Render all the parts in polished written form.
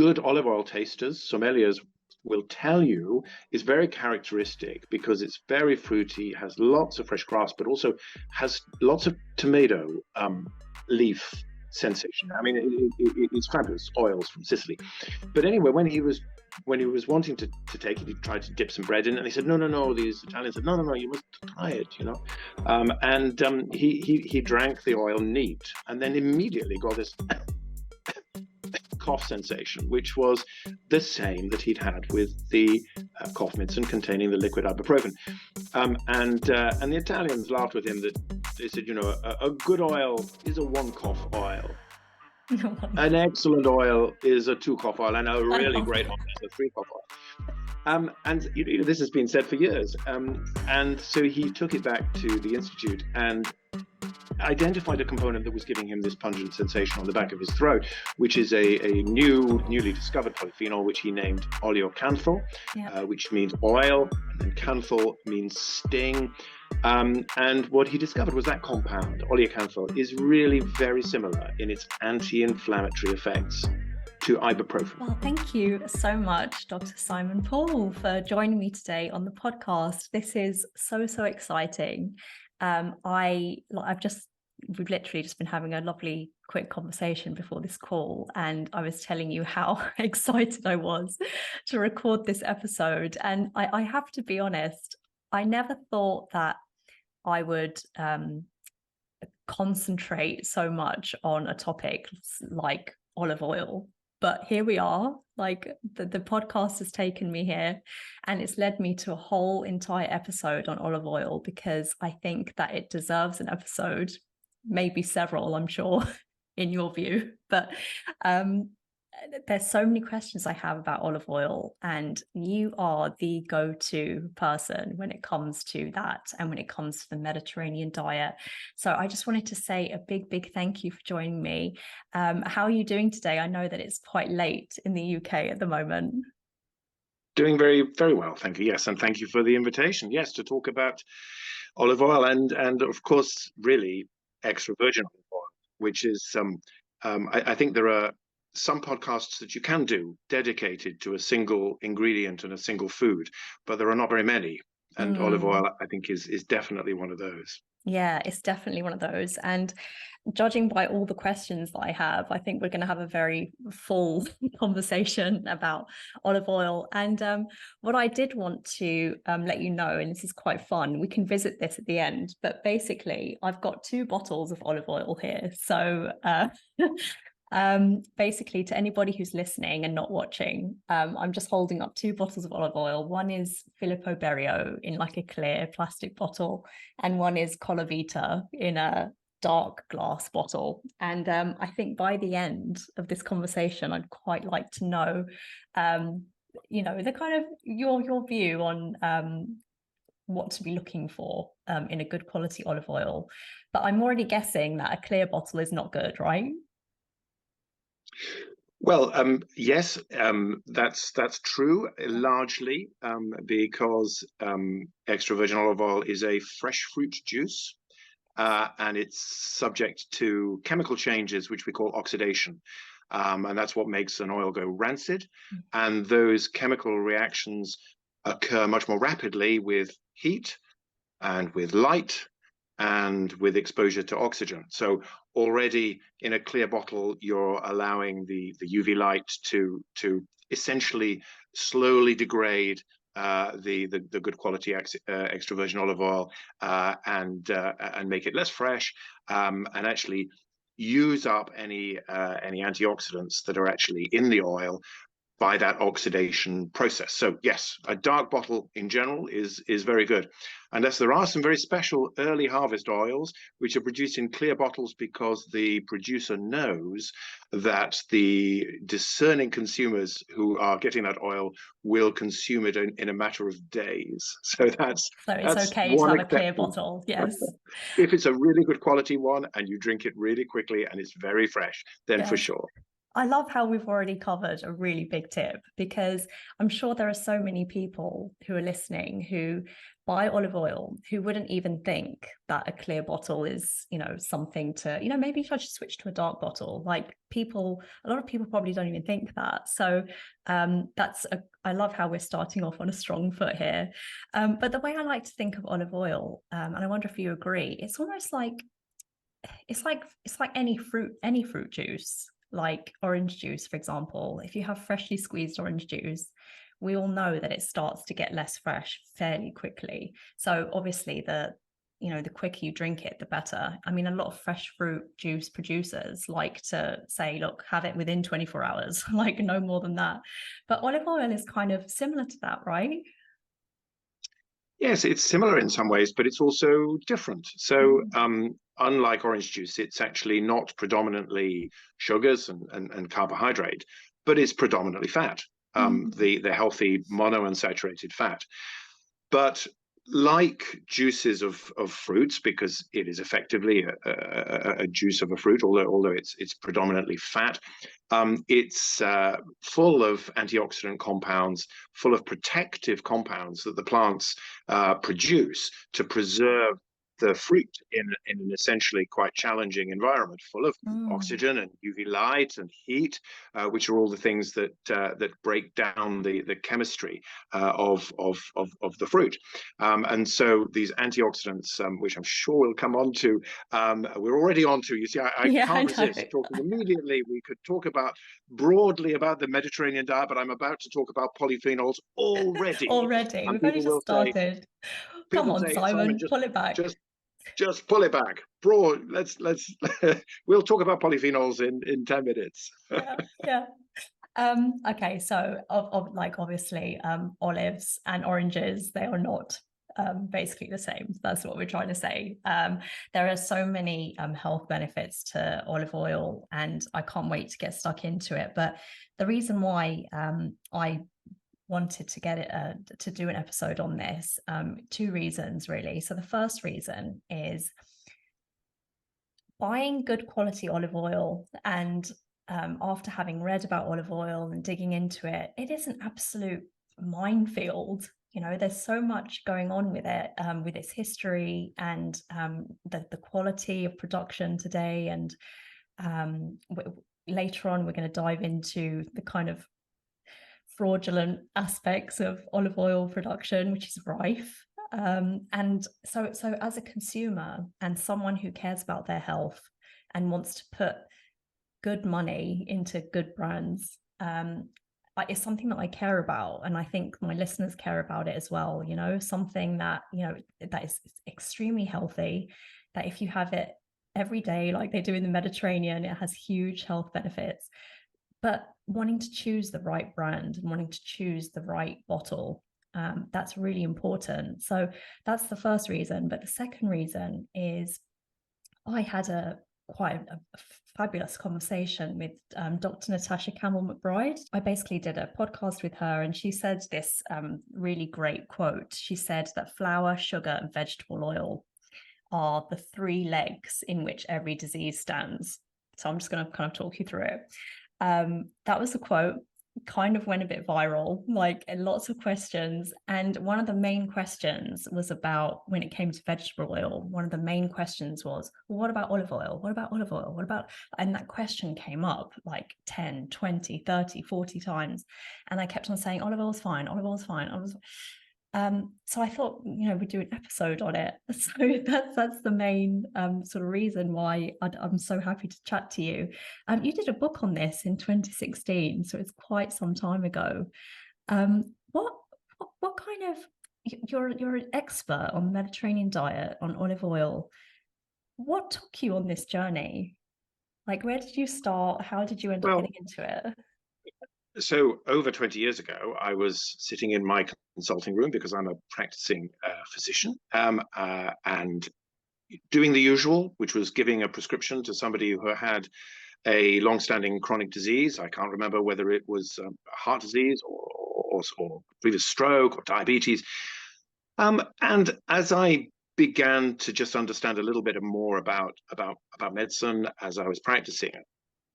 good olive oil tasters, sommeliers, will tell you is very characteristic because it's very fruity, has lots of fresh grass, but also has lots of tomato leaf sensation. I mean, it's fabulous oils from Sicily. But anyway, when he was wanting to take it, he tried to dip some bread in, and he said, no. These Italians said, no, you must try it, you know. He drank the oil neat, and then immediately got this cough sensation, which was the same that he'd had with the cough medicine containing the liquid ibuprofen. And the Italians laughed with him. That they said, you know, a good oil is a 1-cough oil. An excellent oil is a 2-cough oil, and a really great oil is a 3-cough oil. And you know, this has been said for years. And so he took it back to the Institute and identified a component that was giving him this pungent sensation on the back of his throat, which is a newly discovered polyphenol, which he named oleocanthal, which means oil, and then canthal means sting. And what he discovered was that compound, oleocanthal, is really very similar in its anti-inflammatory effects to ibuprofen. Well, thank you so much, Dr. Simon Poole, for joining me today on the podcast. This is so exciting. We've literally just been having a lovely quick conversation before this call, and I was telling you how excited I was to record this episode. And I have to be honest, I never thought that I would concentrate so much on a topic like olive oil. But here we are, like the podcast has taken me here, and it's led me to a whole entire episode on olive oil, because I think that it deserves an episode, maybe several, I'm sure, in your view. But there's so many questions I have about olive oil, and you are the go-to person when it comes to that and when it comes to the Mediterranean diet. So I just wanted to say a big thank you for joining me. How are you doing today? I know that it's quite late in the UK at the moment. Doing very well, thank you. Yes, and thank you for the invitation. Yes, to talk about olive oil and of course, really extra virgin olive oil, which is I think there are some podcasts that you can do dedicated to a single ingredient and a single food, but there are not very many. And olive oil, I think, is definitely one of those. Yeah, it's definitely one of those. And judging by all the questions that I have, I think we're going to have a very full conversation about olive oil. And what I did want to let you know, and this is quite fun, we can visit this at the end, but basically I've got 2 bottles of olive oil here. So basically, to anybody who's listening and not watching, I'm just holding up 2 bottles of olive oil. One is Filippo Berio in like a clear plastic bottle, and one is Colavita in a dark glass bottle. And I think by the end of this conversation, I'd quite like to know, you know, the kind of your view on what to be looking for in a good quality olive oil. But I'm already guessing that a clear bottle is not good, right? Well, yes, that's true, largely because extra virgin olive oil is a fresh fruit juice, and it's subject to chemical changes, which we call oxidation. And that's what makes an oil go rancid. And those chemical reactions occur much more rapidly with heat and with light and with exposure to oxygen. So already in a clear bottle, you're allowing the UV light to essentially slowly degrade the good quality extra virgin olive oil and make it less fresh, and actually use up any antioxidants that are actually in the oil by that oxidation process. So yes, a dark bottle in general is very good. Unless there are some very special early harvest oils which are produced in clear bottles because the producer knows that the discerning consumers who are getting that oil will consume it in a matter of days. So it's okay to have a clear bottle. Yes. If it's a really good quality one and you drink it really quickly and it's very fresh, then for sure. I love how we've already covered a really big tip, because I'm sure there are so many people who are listening who buy olive oil who wouldn't even think that a clear bottle is, something to, maybe I should switch to a dark bottle. Like a lot of people probably don't even think that. So I love how we're starting off on a strong foot here. But the way I like to think of olive oil, and I wonder if you agree, it's almost like it's like any fruit juice, like orange juice, for example. If you have freshly squeezed orange juice, we all know that it starts to get less fresh fairly quickly. So obviously the quicker you drink it, the better. I mean, a lot of fresh fruit juice producers like to say, look, have it within 24 hours, like no more than that. But olive oil is kind of similar to that, right? Yes, it's similar in some ways, but it's also different. So, Mm. unlike orange juice, it's actually not predominantly sugars and carbohydrate, but it's predominantly fat, Mm. the healthy monounsaturated fat. But like juices of fruits, because it is effectively a juice of a fruit, although it's predominantly fat, it's full of antioxidant compounds, full of protective compounds that the plants produce to preserve the fruit in an essentially quite challenging environment, full of Mm. oxygen and UV light and heat, which are all the things that break down the chemistry of the fruit. And so these antioxidants, which I'm sure we'll come on to, we're already on to. You see, I Yeah, I can't resist know. talking immediately. We could talk broadly about the Mediterranean diet, but I'm about to talk about polyphenols already. Already. And We've only just started. Come on, Simon, Simon, pull it back. just just pull it back. Broad. Let's we'll talk about polyphenols in 10 minutes. Yeah, yeah. Okay, so like obviously olives and oranges, they are not basically the same. That's what we're trying to say. There are so many health benefits to olive oil, and I can't wait to get stuck into it. But the reason why I wanted to get it to do an episode on this, two reasons really. So the first reason is buying good quality olive oil, and after having read about olive oil and digging into it, it is an absolute minefield. There's so much going on with it, with its history and the quality of production today. And later on, we're going to dive into the kind of fraudulent aspects of olive oil production, which is rife. And so as a consumer and someone who cares about their health and wants to put good money into good brands, it's something that I care about, and I think my listeners care about it as well. Something that that is extremely healthy, that if you have it every day like they do in the Mediterranean, it has huge health benefits. But wanting to choose the right brand and wanting to choose the right bottle, that's really important. So that's the first reason. But the second reason is I had quite a fabulous conversation with Dr. Natasha Campbell McBride. I basically did a podcast with her, and she said this really great quote. She said that flour, sugar, and vegetable oil are the three legs in which every disease stands. So I'm just going to kind of talk you through it. That was the quote. Kind of went a bit viral, like lots of questions. And one of the main questions was about, when it came to vegetable oil, one of the main questions was, well, what about olive oil? What about olive oil? What about, and that question came up like 10, 20, 30, 40 times. And I kept on saying, olive oil's fine, olive oil's fine. So I thought, we'd do an episode on it. So that's the main sort of reason why I'm so happy to chat to you. You did a book on this in 2016, so it's quite some time ago. What kind of, you're an expert on Mediterranean diet, on olive oil. What took you on this journey? Like, where did you start? How did you end up Well, getting into it? so over 20 years ago, I was sitting in my consulting room because I'm a practicing physician, and doing the usual, which was giving a prescription to somebody who had a long-standing chronic disease. I can't remember whether it was heart disease or previous stroke or diabetes. And as I began to just understand a little bit more about medicine as I was practicing,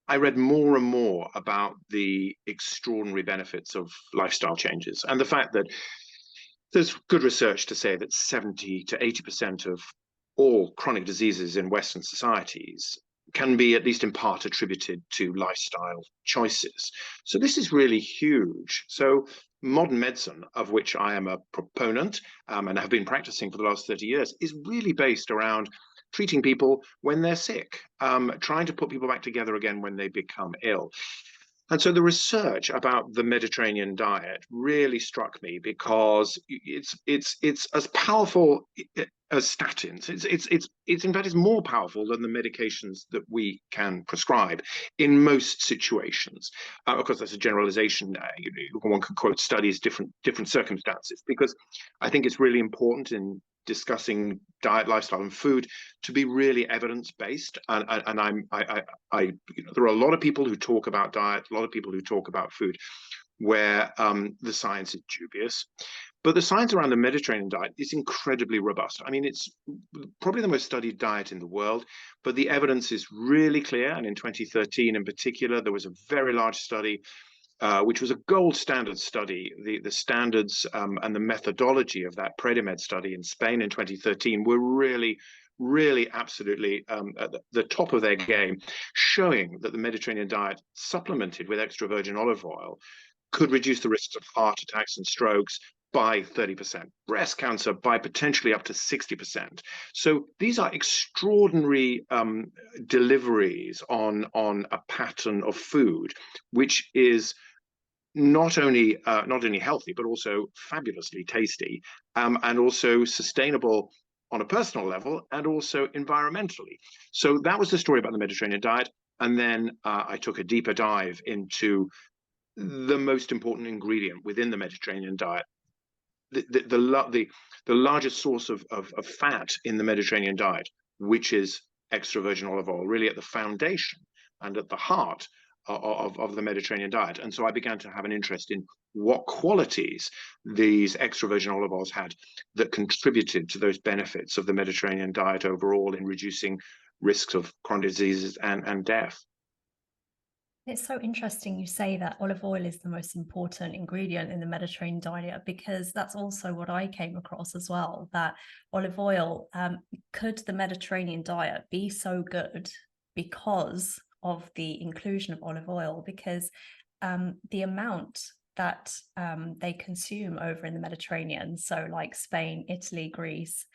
I read more and more about the extraordinary benefits of lifestyle changes and the fact that there's good research to say that 70 to 80% of all chronic diseases in Western societies can be at least in part attributed to lifestyle choices. So this is really huge. So modern medicine, of which I am a proponent and have been practicing for the last 30 years, is really based around treating people when they're sick, trying to put people back together again when they become ill. And so the research about the Mediterranean diet really struck me because it's as powerful as statins. It's in fact it's more powerful than the medications that we can prescribe in most situations. Of course, that's a generalization. One can quote studies, different circumstances, because I think it's really important in discussing diet, lifestyle, and food to be really evidence based. And there are a lot of people who talk about diet, a lot of people who talk about food, where the science is dubious. But the science around the Mediterranean diet is incredibly robust. I mean, it's probably the most studied diet in the world, but the evidence is really clear. And in 2013, in particular, there was a very large study which was a gold standard study. The standards and the methodology of that Predimed study in Spain in 2013 were really absolutely at the top of their game, showing that the Mediterranean diet supplemented with extra virgin olive oil could reduce the risks of heart attacks and strokes by 30%, breast cancer by potentially up to 60%. So these are extraordinary deliveries on a pattern of food, which is not only healthy, but also fabulously tasty, and also sustainable on a personal level and also environmentally. So that was the story about the Mediterranean diet. And then I took a deeper dive into the most important ingredient within the Mediterranean diet, the largest source of fat in the Mediterranean diet, which is extra virgin olive oil, really at the foundation and at the heart of the Mediterranean diet. And so I began to have an interest in what qualities these extra virgin olive oils had that contributed to those benefits of the Mediterranean diet overall in reducing risks of chronic diseases and death. It's so interesting you say that olive oil is the most important ingredient in the Mediterranean diet, because that's also what I came across as well, that olive oil, could the Mediterranean diet be so good because of the inclusion of olive oil? Because the amount that they consume over in the Mediterranean, so like Spain, Italy, Greece,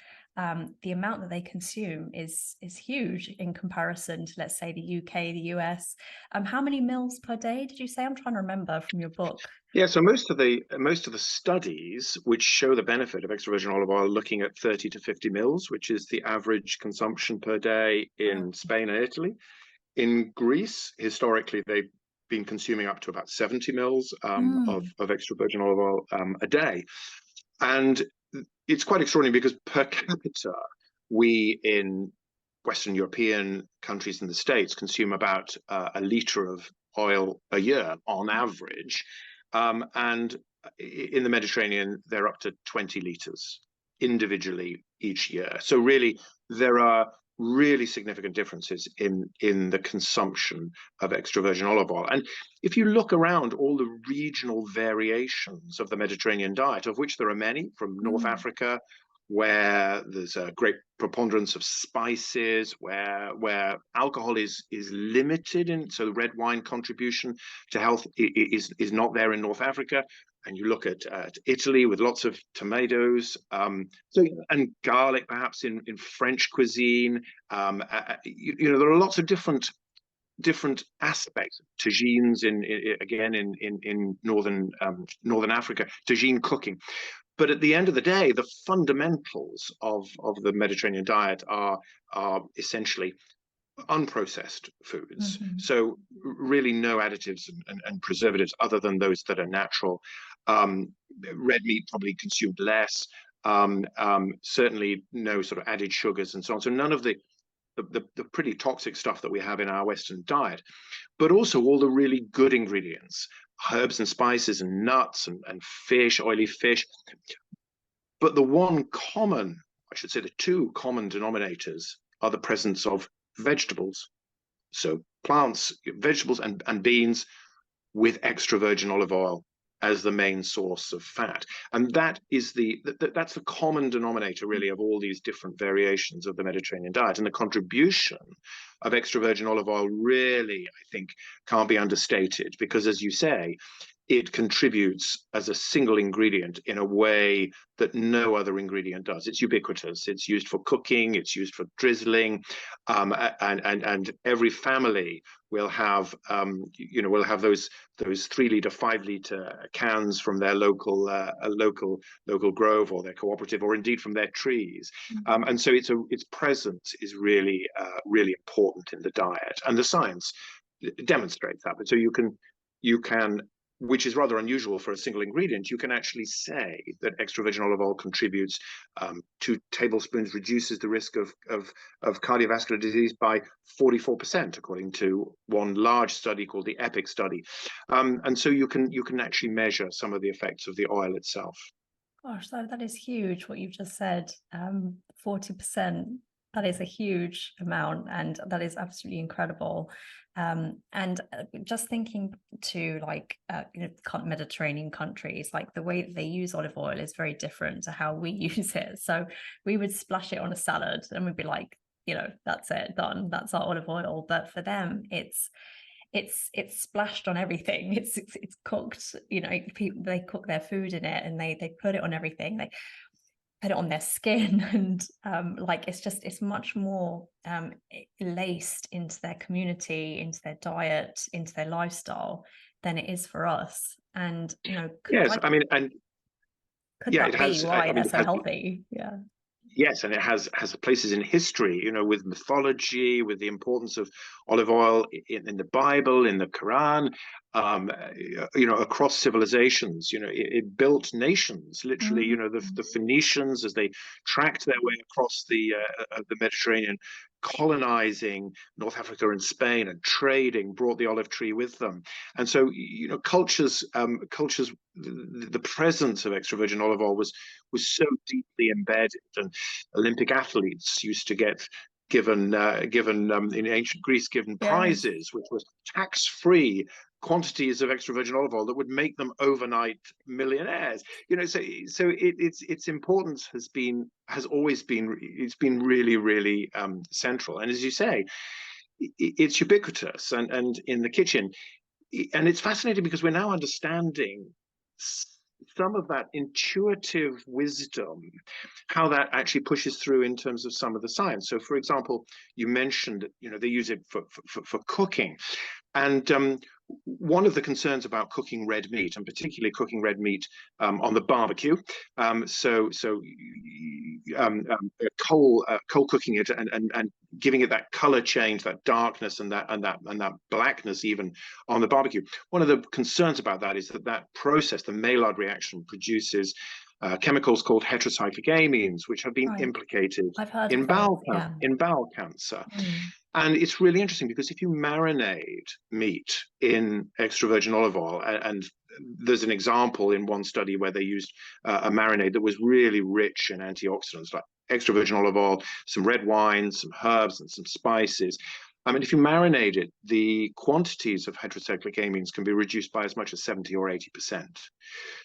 the amount that they consume is huge in comparison to, let's say, the UK, the US. How many mils per day did you say? I'm trying to remember from your book. Yeah, so most of the studies which show the benefit of extra virgin olive oil are looking at 30 to 50 mils, which is the average consumption per day in Spain and Italy. In Greece, historically, they've been consuming up to about 70 mils of extra virgin olive oil a day. And it's quite extraordinary because per capita, we in Western European countries and the States consume about a litre of oil a year on average. And in the Mediterranean, they're up to 20 litres individually each year. So really, there are really significant differences in the consumption of extra virgin olive oil. And if you look around all the regional variations of the Mediterranean diet, of which there are many, from North Africa, where there's a great preponderance of spices, where alcohol is limited, and so the red wine contribution to health is not there in North Africa. And you look at Italy with lots of tomatoes, and garlic perhaps in French cuisine. There are lots of different aspects. Tagines in northern Africa, tagine cooking. But at the end of the day, the fundamentals of the Mediterranean diet are essentially unprocessed foods. So really no additives and preservatives other than those that are natural. Red meat probably consumed less. Certainly no sort of added sugars and so on. So none of the pretty toxic stuff that we have in our Western diet, but also all the really good ingredients, herbs and spices and nuts and fish, oily fish. But the two common denominators are the presence of vegetables. So plants, vegetables, and beans with extra virgin olive oil as the main source of fat. And that is that's the common denominator, really, of all these different variations of the Mediterranean diet. And the contribution of extra virgin olive oil really, I think, can't be understated, because, as you say, it contributes as a single ingredient in a way that no other ingredient does. It's ubiquitous. It's used for cooking. It's used for drizzling, and every family will have will have those 3 litre, 5 litre cans from their local grove or their cooperative, or indeed from their trees. And so its presence is really really important in the diet, and the science demonstrates that. But so you can, which is rather unusual for a single ingredient, you can actually say that extra virgin olive oil contributes 2 tablespoons, reduces the risk of cardiovascular disease by 44%, according to one large study called the EPIC study. And so you can actually measure some of the effects of the oil itself. Gosh, that is huge what you've just said. 40%, that is a huge amount, and that is absolutely incredible. And just thinking to Mediterranean countries, like the way that they use olive oil is very different to how we use it. So we would splash it on a salad and we'd be like, that's it, done. That's our olive oil. But for them, it's splashed on everything. It's cooked. People, they cook their food in it, and they put it on everything. They put it on their skin, and it's much more laced into their community, into their diet, into their lifestyle than it is for us. And yes, I mean, and could that be why they're so healthy? Yeah. Yes, and it has places in history, with mythology, with the importance of olive oil in the Bible, in the Quran, across civilizations. It built nations, literally. The Phoenicians, as they tracked their way across the Mediterranean, colonizing North Africa and Spain and trading, brought the olive tree with them. And so, cultures, the presence of extra virgin olive oil was so deeply embedded. And Olympic athletes used to get given in ancient Greece, given prizes, which was tax-free quantities of extra virgin olive oil that would make them overnight millionaires. So its importance has always been, it's been really, really central. And as you say, it's ubiquitous and in the kitchen. And it's fascinating because we're now understanding some of that intuitive wisdom, how that actually pushes through in terms of some of the science. So, for example, you mentioned, they use it for cooking. And one of the concerns about cooking red meat, and particularly cooking red meat on the barbecue, coal cooking it and giving it that color change, that darkness, and that blackness even on the barbecue. One of the concerns about that is that process, the Maillard reaction, produces chemicals called heterocyclic amines, which have been implicated in bowel cancer. And it's really interesting because if you marinate meat in extra virgin olive oil, and there's an example in one study where they used a marinade that was really rich in antioxidants, like extra virgin olive oil, some red wine, some herbs, and some spices. I mean, if you marinate it, the quantities of heterocyclic amines can be reduced by as much as 70 or 80%.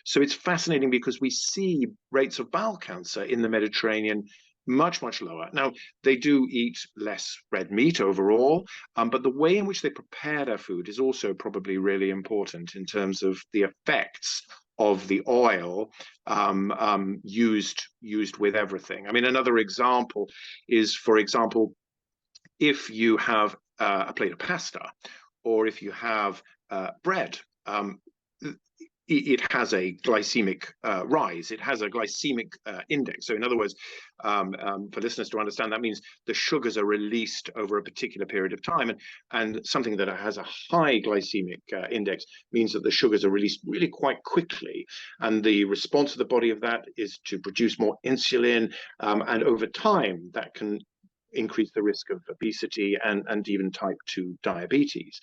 So it's fascinating because we see rates of bowel cancer in the Mediterranean much, much lower. Now, they do eat less red meat overall, but the way in which they prepare their food is also probably really important in terms of the effects of the oil used with everything. I mean, another example is, for example, if you have a plate of pasta, or if you have bread, it has a glycemic rise. It has a glycemic index. So in other words, for listeners to understand, that means the sugars are released over a particular period of time. And something that has a high glycemic index means that the sugars are released really quite quickly. And the response of the body of that is to produce more insulin. And over time, that can increase the risk of obesity and even type 2 diabetes.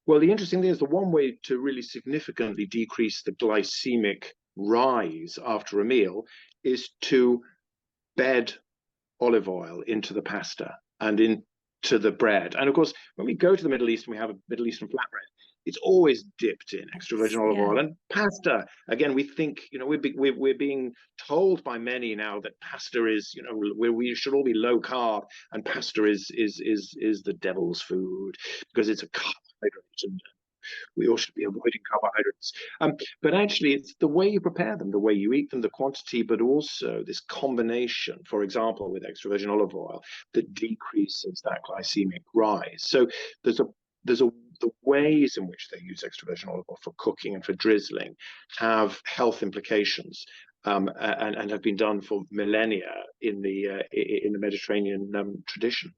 Well, the interesting thing is the one way to really significantly decrease the glycemic rise after a meal is to bed olive oil into the pasta and into to the bread. And of course, when we go to the Middle East and we have a Middle Eastern flatbread, it's always dipped in extra virgin olive oil. And pasta, again, we think, we're being told by many now that pasta is, we should all be low carb, and pasta is the devil's food because it's a carbohydrate, and we all should be avoiding carbohydrates. But actually, it's the way you prepare them, the way you eat them, the quantity, but also this combination, for example, with extra virgin olive oil, that decreases that glycemic rise. So the ways in which they use extra virgin olive oil for cooking and for drizzling have health implications, and have been done for millennia in the Mediterranean tradition.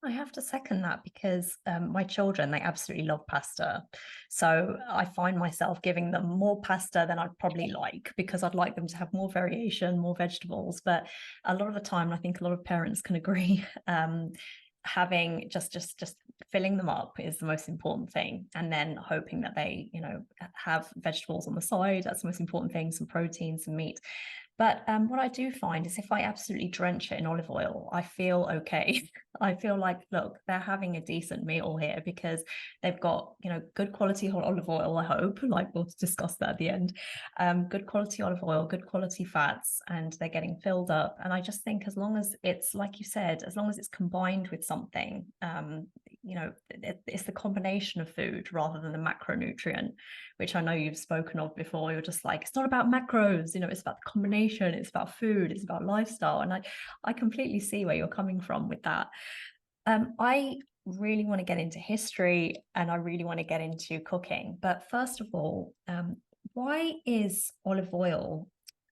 I have to second that, because my children, they absolutely love pasta. So I find myself giving them more pasta than I'd probably like, because I'd like them to have more variation, more vegetables. But a lot of the time, I think a lot of parents can agree, having just filling them up is the most important thing, and then hoping that they have vegetables on the side. That's the most important thing, some protein, some meat. But what I do find is if I absolutely drench it in olive oil, I feel okay. I feel like, look, they're having a decent meal here, because they've got, good quality olive oil, I hope, like we'll discuss that at the end. Good quality olive oil, good quality fats, and they're getting filled up. And I just think, as long as it's, like you said, as long as it's combined with something, it's the combination of food rather than the macronutrient, which I know you've spoken of before. You're just like, it's not about macros, it's about the combination, it's about food, it's about lifestyle. And I completely see where you're coming from with that. I really want to get into history, and I really want to get into cooking. But first of all, why is olive oil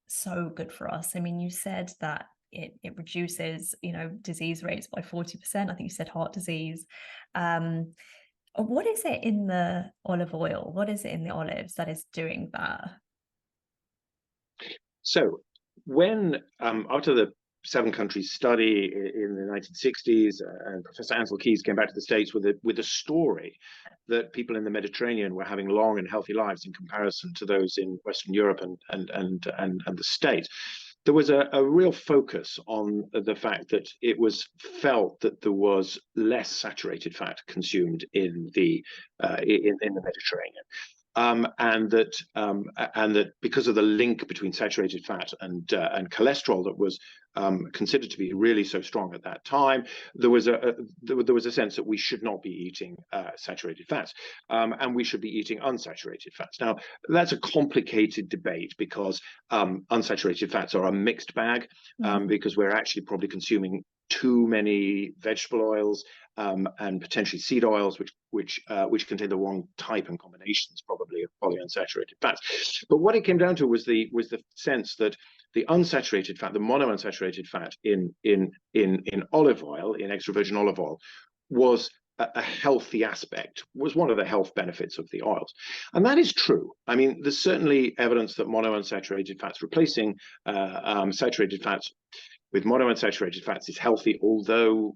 so good for us? I mean, you said that it reduces, disease rates by 40%. I think you said heart disease. What is it in the olive oil? What is it in the olives that is doing that? So when, after the 7-country study in the 1960s, and Professor Ansel Keys came back to the States with a story that people in the Mediterranean were having long and healthy lives in comparison to those in Western Europe and the States, there was a real focus on the fact that it was felt that there was less saturated fat consumed in the Mediterranean. And that because of the link between saturated fat and cholesterol that was considered to be really so strong at that time, there was a sense that we should not be eating saturated fats, and we should be eating unsaturated fats. Now, that's a complicated debate, because unsaturated fats are a mixed bag, because we're actually probably consuming too many vegetable oils, and potentially seed oils, which contain the wrong type and combinations, probably, of polyunsaturated fats. But what it came down to was the sense that the unsaturated fat, the monounsaturated fat in olive oil, in extra virgin olive oil, was a healthy aspect, was one of the health benefits of the oils. And that is true. I mean, there's certainly evidence that monounsaturated fats replacing saturated fats with monounsaturated fats is healthy, although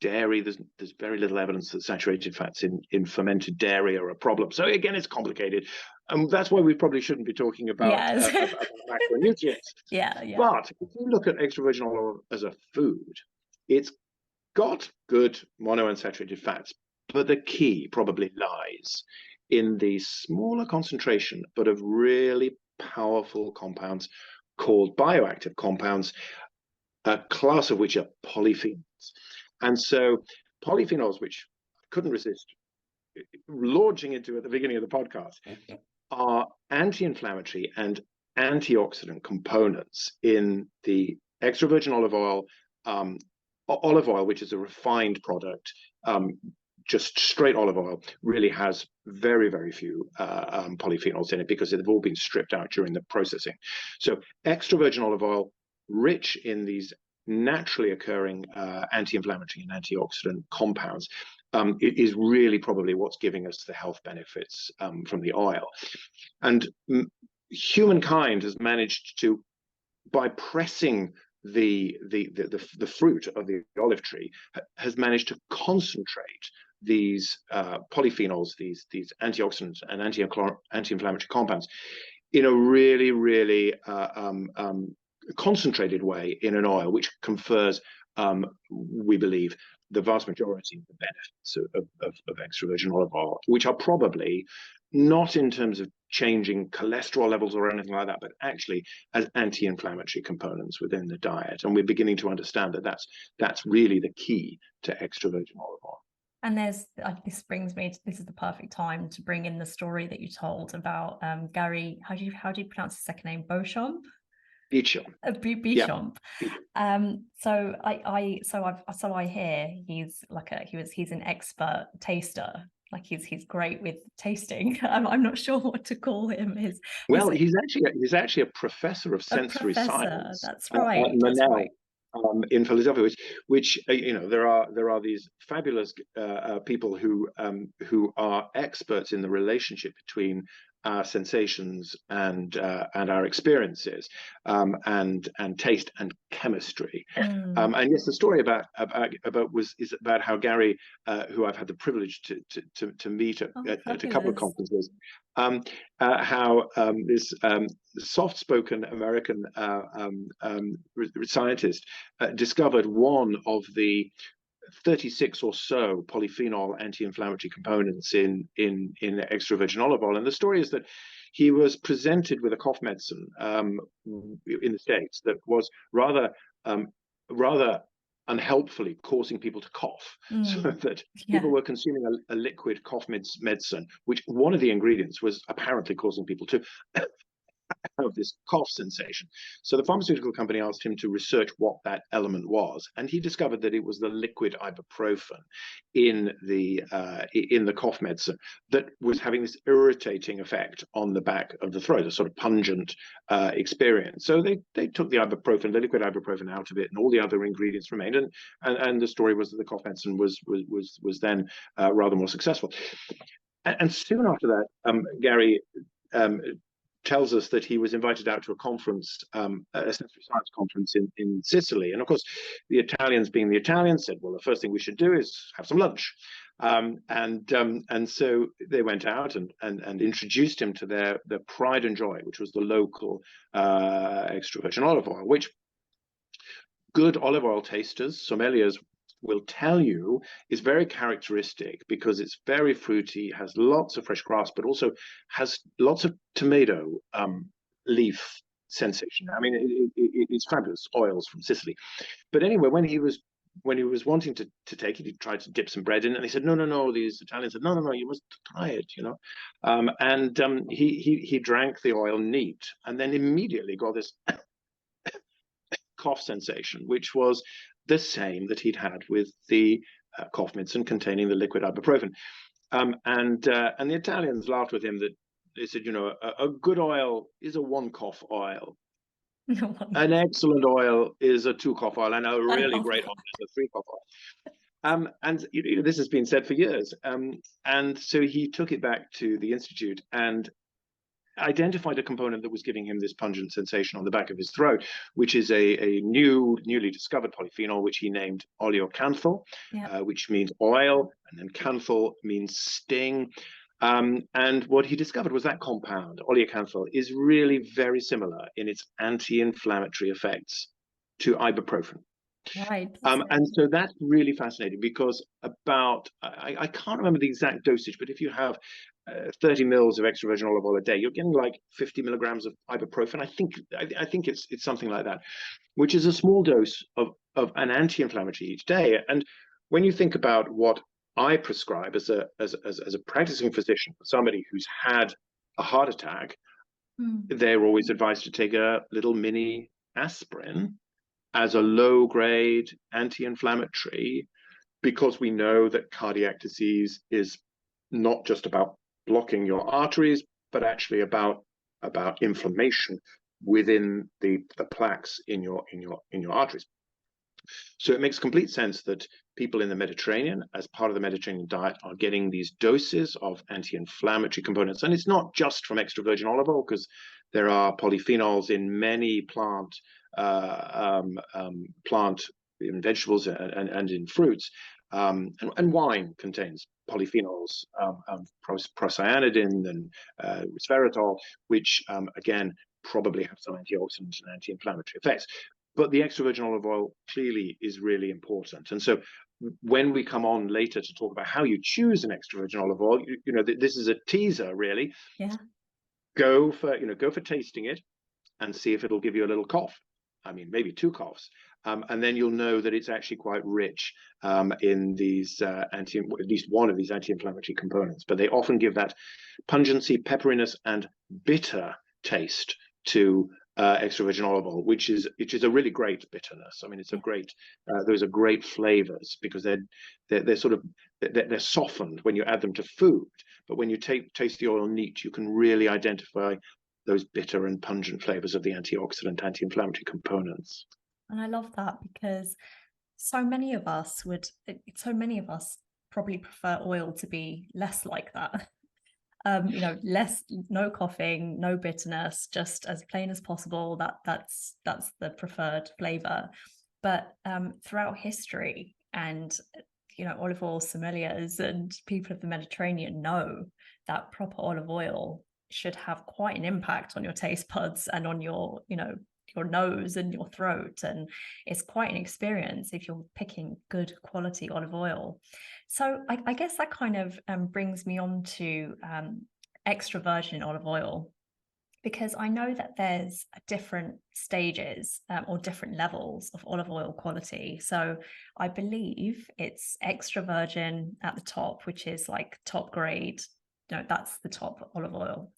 dairy, there's very little evidence that saturated fats in fermented dairy are a problem. So again, it's complicated. That's why we probably shouldn't be talking about, about macronutrients. Yeah. But if you look at extra virgin olive oil as a food, it's got good monounsaturated fats, but the key probably lies in the smaller concentration, but of really powerful compounds called bioactive compounds, a class of which are polyphenols. And so polyphenols, which I couldn't resist launching into at the beginning of the podcast, are anti-inflammatory and antioxidant components in the extra virgin olive oil, which is a refined product. Just straight olive oil really has very, very few polyphenols in it, because they've all been stripped out during the processing. So extra virgin olive oil, rich in these naturally occurring anti-inflammatory and antioxidant compounds, it is really probably what's giving us the health benefits from the oil. And humankind has managed to, by pressing the fruit of the olive tree, has managed to concentrate these polyphenols, these antioxidants and anti-inflammatory compounds, in a really, really concentrated way in an oil, which confers, we believe, the vast majority of the benefits of extra virgin olive oil, which are probably not in terms of changing cholesterol levels or anything like that, but actually as anti-inflammatory components within the diet. And we're beginning to understand that that's really the key to extra virgin olive oil. And this brings me to, this is the perfect time to bring in the story that you told about Gary. How do you pronounce his second name? Beauchamp. Beauchamp. Beauchamp. Yeah. So I hear he's an expert taster. Like he's great with tasting. I'm not sure what to call him. He's actually a professor of sensory science. That's right. That's right. In Philadelphia, which there are these fabulous people who are experts in the relationship between our sensations and our experiences, and taste and chemistry. And yes, the story is about how Gary, who I've had the privilege to meet at a couple of conferences, how this soft-spoken American scientist discovered one of the 36 or so polyphenol anti-inflammatory components in extra virgin olive oil. And the story is that he was presented with a cough medicine in the States that was rather unhelpfully causing people to cough, so that people were consuming a liquid cough medicine, which one of the ingredients was apparently causing people to have this cough sensation. So the pharmaceutical company asked him to research what that element was, and he discovered that it was the liquid ibuprofen in the cough medicine that was having this irritating effect on the back of the throat, a sort of pungent experience. So they took the liquid ibuprofen out of it, and all the other ingredients remained. And the story was that the cough medicine was then rather more successful. And soon after that, Gary tells us that he was invited out to a conference, a sensory science conference in Sicily. And of course, the Italians, being the Italians, said, well, the first thing we should do is have some lunch. And so they went out and introduced him to their pride and joy, which was the local extra virgin olive oil, which good olive oil tasters, sommeliers, will tell you is very characteristic because it's very fruity, has lots of fresh grass, but also has lots of tomato leaf sensation. I mean, it's fabulous oils from Sicily. But anyway, when he was wanting to take it, he tried to dip some bread in, and they said, no. These Italians said, no, you must try it, he drank the oil neat, and then immediately got this cough sensation, which was the same that he'd had with the cough medicine containing the liquid ibuprofen. And the Italians laughed with him. That they said, a good oil is a 1-cough oil. An excellent oil is a 2-cough oil, and a really great oil is a 3-cough oil. And this has been said for years. And so he took it back to the Institute and identified a component that was giving him this pungent sensation on the back of his throat, which is a newly discovered polyphenol, which he named oleocanthal, which means oil, and then canthal means sting. And what he discovered was that compound, oleocanthal, is really very similar in its anti-inflammatory effects to ibuprofen. Right. And so that's really fascinating because I can't remember the exact dosage, but if you have 30 mils of extra virgin olive oil a day, you're getting like 50 milligrams of ibuprofen. I think it's something like that, which is a small dose of an anti-inflammatory each day. And when you think about what I prescribe as a practicing physician for somebody who's had a heart attack, they're always advised to take a little mini aspirin as a low-grade anti-inflammatory, because we know that cardiac disease is not just about blocking your arteries, but actually about inflammation within the plaques in your arteries. So it makes complete sense that people in the Mediterranean, as part of the Mediterranean diet, are getting these doses of anti-inflammatory components. And it's not just from extra virgin olive oil, because there are polyphenols in many plant in vegetables and in fruits. And wine contains polyphenols, procyanidin and resveratrol, which again probably have some antioxidant and anti-inflammatory effects. but the extra virgin olive oil clearly is really important. And so when we come on later to talk about how you choose an extra virgin olive oil, this is a teaser, really. Yeah. Go for tasting it and see if it'll give you a little cough. I mean, maybe two coughs. And then you'll know that it's actually quite rich in these at least one of these anti-inflammatory components. But they often give that pungency, pepperiness, and bitter taste to extra virgin olive oil, which is a really great bitterness. I mean, it's a great those are great flavors because they're sort of they're softened when you add them to food. But when you taste the oil neat, you can really identify those bitter and pungent flavors of the antioxidant, anti-inflammatory components. And I love that because so many of us probably prefer oil to be less like that. No coughing, no bitterness, just as plain as possible. That's the preferred flavor. But throughout history, and olive oil sommeliers and people of the Mediterranean know that proper olive oil should have quite an impact on your taste buds and on your nose and your throat, and it's quite an experience if you're picking good quality olive oil. So I guess that kind of brings me on to extra virgin olive oil, because I know that there's different stages or different levels of olive oil quality. So I believe it's extra virgin at the top, which is like top grade. That's the top olive oil.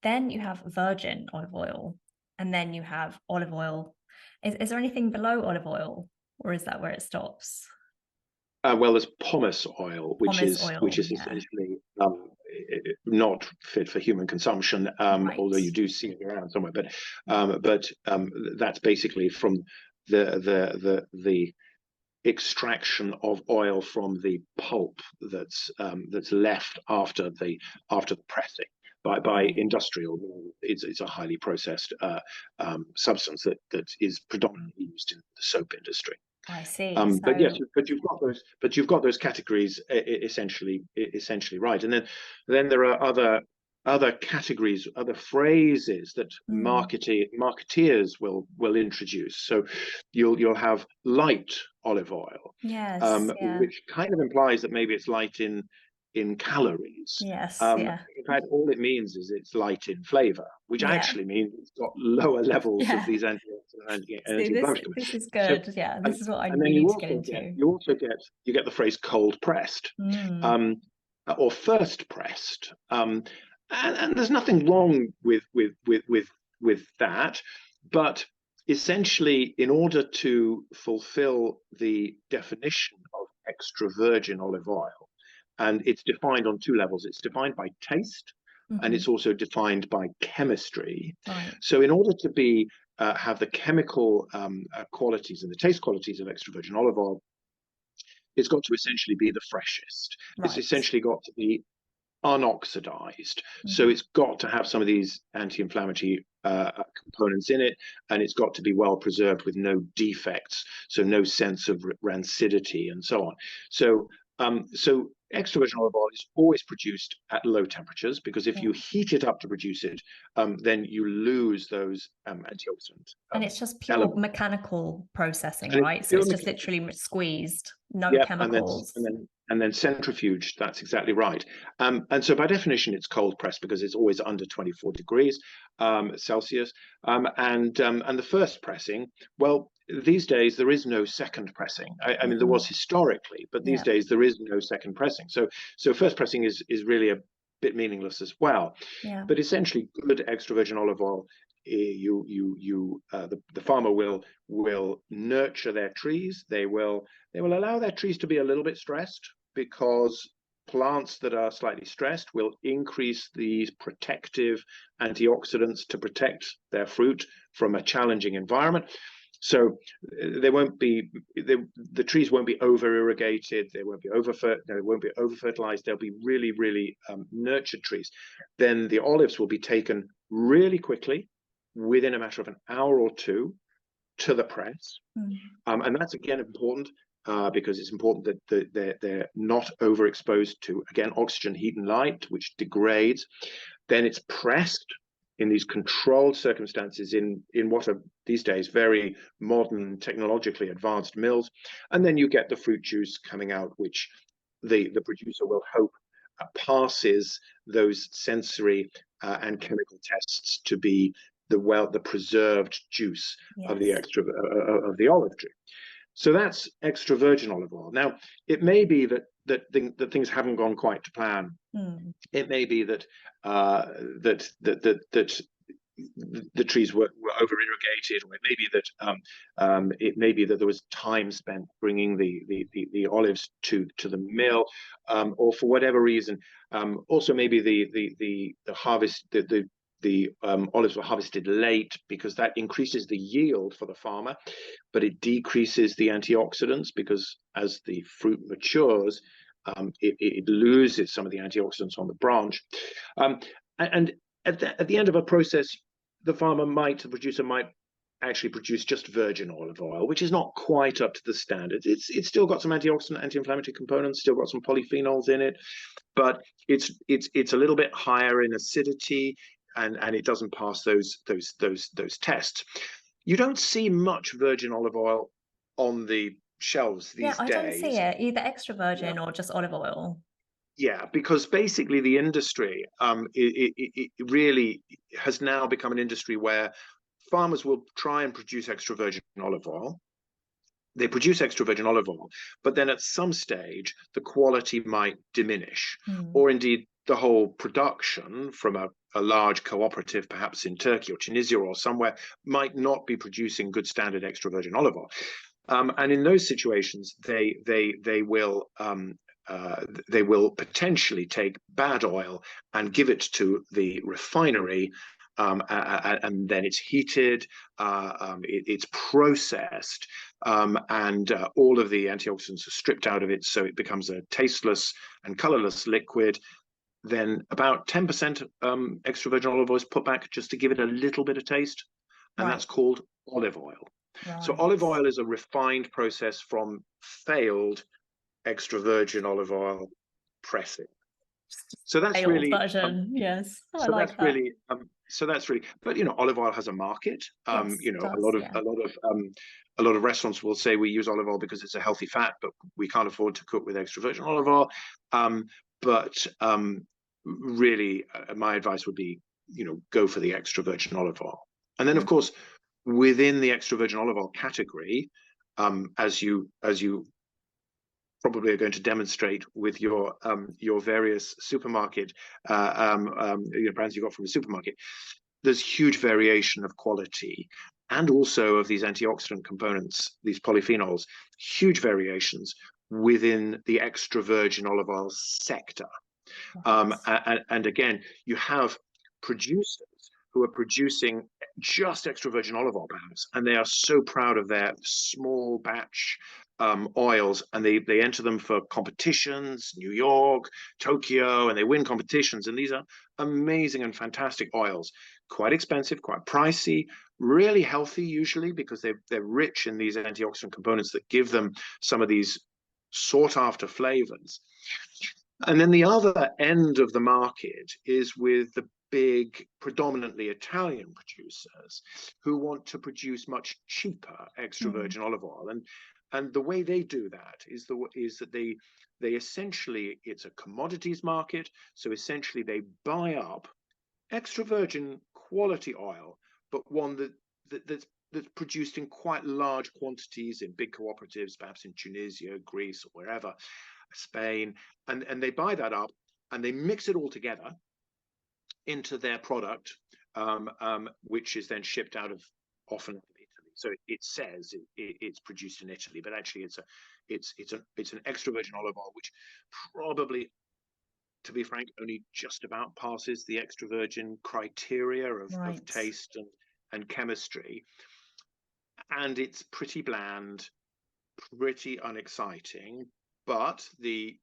Then you have virgin olive oil, and then you have olive oil. Is there anything below olive oil, or is that where it stops? Well, there's pomace oil, which is Yeah. essentially not fit for human consumption, Right. although you do see it around somewhere. But that's basically from the extraction of oil from the pulp that's left after the pressing by industrial. It's a highly processed substance that is predominantly used in the soap industry. I see. But yes, you've got those categories essentially right, and then there are other categories, other phrases that marketeers will introduce. So you'll have light olive oil, Yes. which kind of implies that maybe it's light in calories. Yes. In fact, all it means is it's light in flavor, which actually means it's got lower levels of these anti-inflammatory. This is good. So, this is what I and then really need to get into. You get the phrase cold pressed, or first pressed, and there's nothing wrong with that, but essentially, in order to fulfill the definition of extra virgin olive oil, and it's defined on two levels. It's defined by taste, and it's also defined by chemistry. Right. So in order to have the chemical qualities and the taste qualities of extra virgin olive oil, it's got to essentially be the freshest. Right. It's essentially got to be unoxidized. So it's got to have some of these anti-inflammatory components in it, and it's got to be well preserved with no defects, so no sense of rancidity and so on. So extra virgin olive oil is always produced at low temperatures, because if you heat it up to produce it, then you lose those antioxidant and it's just pure elements. Mechanical processing, right? So it's just literally squeezed, no chemicals. And then centrifuged. That's exactly right. And so by definition, it's cold pressed because it's always under 24 degrees Celsius. And the first pressing, well, these days there is no second pressing. I mean, there was historically, but these days there is no second pressing. So first pressing is really a bit meaningless as well. But essentially, good extra virgin olive oil, the farmer will nurture their trees. They will allow their trees to be a little bit stressed, because plants that are slightly stressed will increase these protective antioxidants to protect their fruit from a challenging environment. So the trees won't be over irrigated. They won't be over fertilized. They'll be really, really nurtured trees. Then the olives will be taken really quickly, within a matter of an hour or two, to the press. And that's again important, because it's important that they're not overexposed to, again, oxygen, heat, and light, which degrades. Then it's pressed in these controlled circumstances in what are these days very modern, technologically advanced mills. And then you get the fruit juice coming out, which the producer will hope passes those sensory and chemical tests to be the preserved juice of the of the olive tree. So that's extra virgin olive oil. Now, it may be that things haven't gone quite to plan. It may be that the trees were over irrigated, or it may be that there was time spent bringing the olives to the mill, or for whatever reason. Also, maybe the harvest the olives were harvested late, because that increases the yield for the farmer, but it decreases the antioxidants, because as the fruit matures, it loses some of the antioxidants on the branch. And at the end of a process, the producer might actually produce just virgin olive oil, which is not quite up to the standard. It's still got some antioxidant, anti-inflammatory components, still got some polyphenols in it, but it's a little bit higher in acidity, and it doesn't pass those tests. You don't see much virgin olive oil on the shelves these days. I don't see it either, extra virgin or just olive oil. Yeah, because basically the industry, it really has now become an industry where farmers will try and produce extra virgin olive oil. They produce extra virgin olive oil, but then at some stage the quality might diminish, or indeed the whole production from a large cooperative, perhaps in Turkey or Tunisia or somewhere, might not be producing good standard extra virgin olive oil. And in those situations, they will potentially take bad oil and give it to the refinery, and then it's heated, it's processed, and all of the antioxidants are stripped out of it, so it becomes a tasteless and colorless liquid. Then about 10% extra virgin olive oil is put back just to give it a little bit of taste, and that's called olive oil. So olive oil is a refined process from failed extra virgin olive oil pressing. So that's really version. Yes, I so like that's that. really so that's really, but olive oil has a market. Yes, a lot of restaurants will say we use olive oil because it's a healthy fat, but we can't afford to cook with extra virgin olive oil. But really, my advice would be, go for the extra virgin olive oil. And then, of course, within the extra virgin olive oil category, as you probably are going to demonstrate with your various supermarket brands you got from the supermarket, there's huge variation of quality, and also of these antioxidant components, these polyphenols, huge variations within the extra virgin olive oil sector. And again, you have producers who are producing just extra virgin olive oil, perhaps, and they are so proud of their small batch oils, and they enter them for competitions, New York, Tokyo, and they win competitions. And these are amazing and fantastic oils, quite expensive, quite pricey, really healthy usually, because they're rich in these antioxidant components that give them some of these sought after flavors. And then the other end of the market is with the big, predominantly Italian producers who want to produce much cheaper extra virgin olive oil. And the way they do that is that they essentially, it's a commodities market. So essentially they buy up extra virgin quality oil, but one that's produced in quite large quantities in big cooperatives, perhaps in Tunisia, Greece, or wherever, Spain, and they buy that up and they mix it all together into their product, which is then shipped out of often Italy. So it says it's produced in Italy, but actually it's an extra virgin olive oil, which probably, to be frank, only just about passes the extra virgin criteria of taste and chemistry. And it's pretty bland, pretty unexciting, but the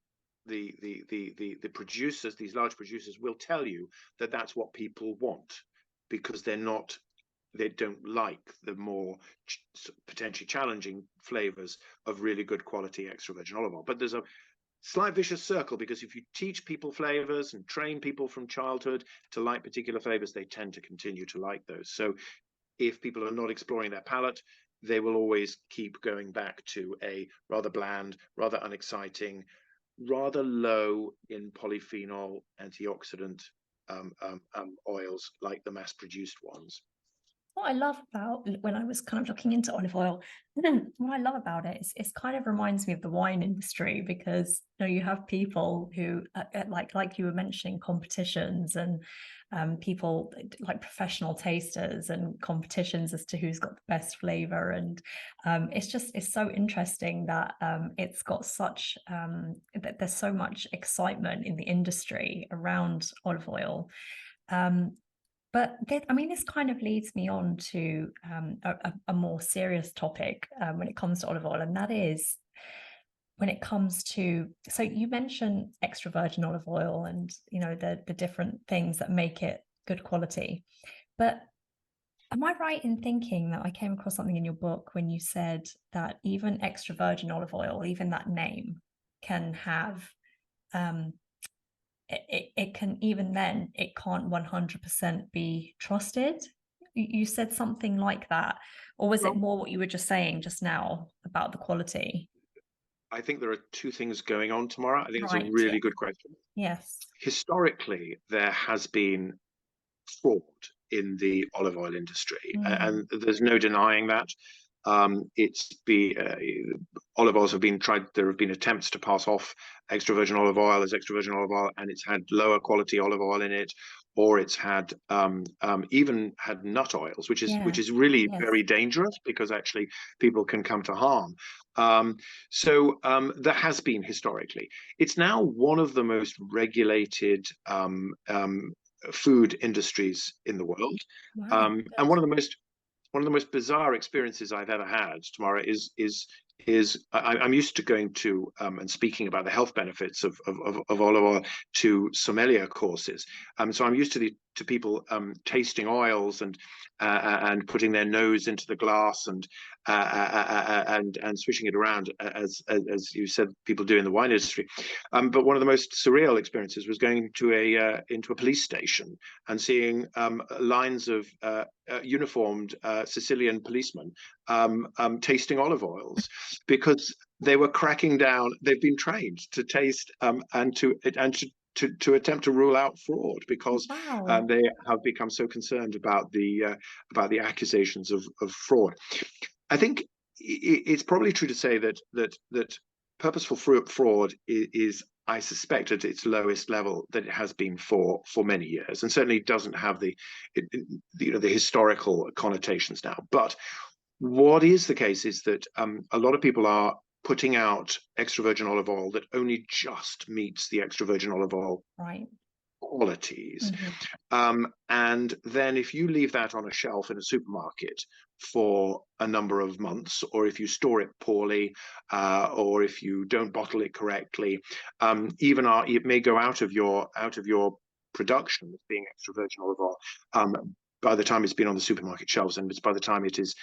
producers, these large producers, will tell you that that's what people want, because they don't like the more potentially challenging flavors of really good quality extra virgin olive oil. But there's a slight vicious circle, because if you teach people flavors and train people from childhood to like particular flavors, they tend to continue to like those. So if people are not exploring their palate, they will always keep going back to a rather bland, rather unexciting, rather low in polyphenol antioxidant oils like the mass-produced ones. What I love about, when I was kind of looking into olive oil, what I love about it is it kind of reminds me of the wine industry, because you have people who like you were mentioning, competitions, and people like professional tasters and competitions as to who's got the best flavor. And it's so interesting that it's got such that there's so much excitement in the industry around olive oil. But this kind of leads me on to a more serious topic when it comes to olive oil, and that is when it comes to, so you mentioned extra virgin olive oil and the different things that make it good quality. But am I right in thinking that I came across something in your book when you said that even extra virgin olive oil, even that name, can have it can, even then, it can't 100% be trusted? You said something like that, or was it more what you were just saying just now about the quality? I think there are two things going on, Tamara. I think it's a Right. really good question. Yes. Historically, there has been fraud in the olive oil industry, and there's no denying that. It's been olive oils have been tried. There have been attempts to pass off extra virgin olive oil as extra virgin olive oil, and it's had lower quality olive oil in it, or it's had even had nut oils, which is really very dangerous, because actually people can come to harm. So there has been historically. It's now one of the most regulated food industries in the world. Wow. And one of the most bizarre experiences I've ever had, Tamara, is I'm used to going to and speaking about the health benefits of olive oil to sommelier courses. So I'm used to people tasting oils and putting their nose into the glass and swishing it around, as you said people do in the wine industry. But one of the most surreal experiences was going to into a police station and seeing lines of uniformed Sicilian policemen tasting olive oils, because they were cracking down. They've been trained to taste and to attempt to rule out fraud, because they have become so concerned about the accusations of fraud. I think it's probably true to say that purposeful fraud is, I suspect, at its lowest level that it has been for many years, and certainly doesn't have the historical connotations now. But what is the case is that a lot of people are putting out extra virgin olive oil that only just meets the extra virgin olive oil qualities. And then if you leave that on a shelf in a supermarket for a number of months, or if you store it poorly, or if you don't bottle it correctly, it may go out of your production as being extra virgin olive oil by the time it's been on the supermarket shelves, and it's by the time it is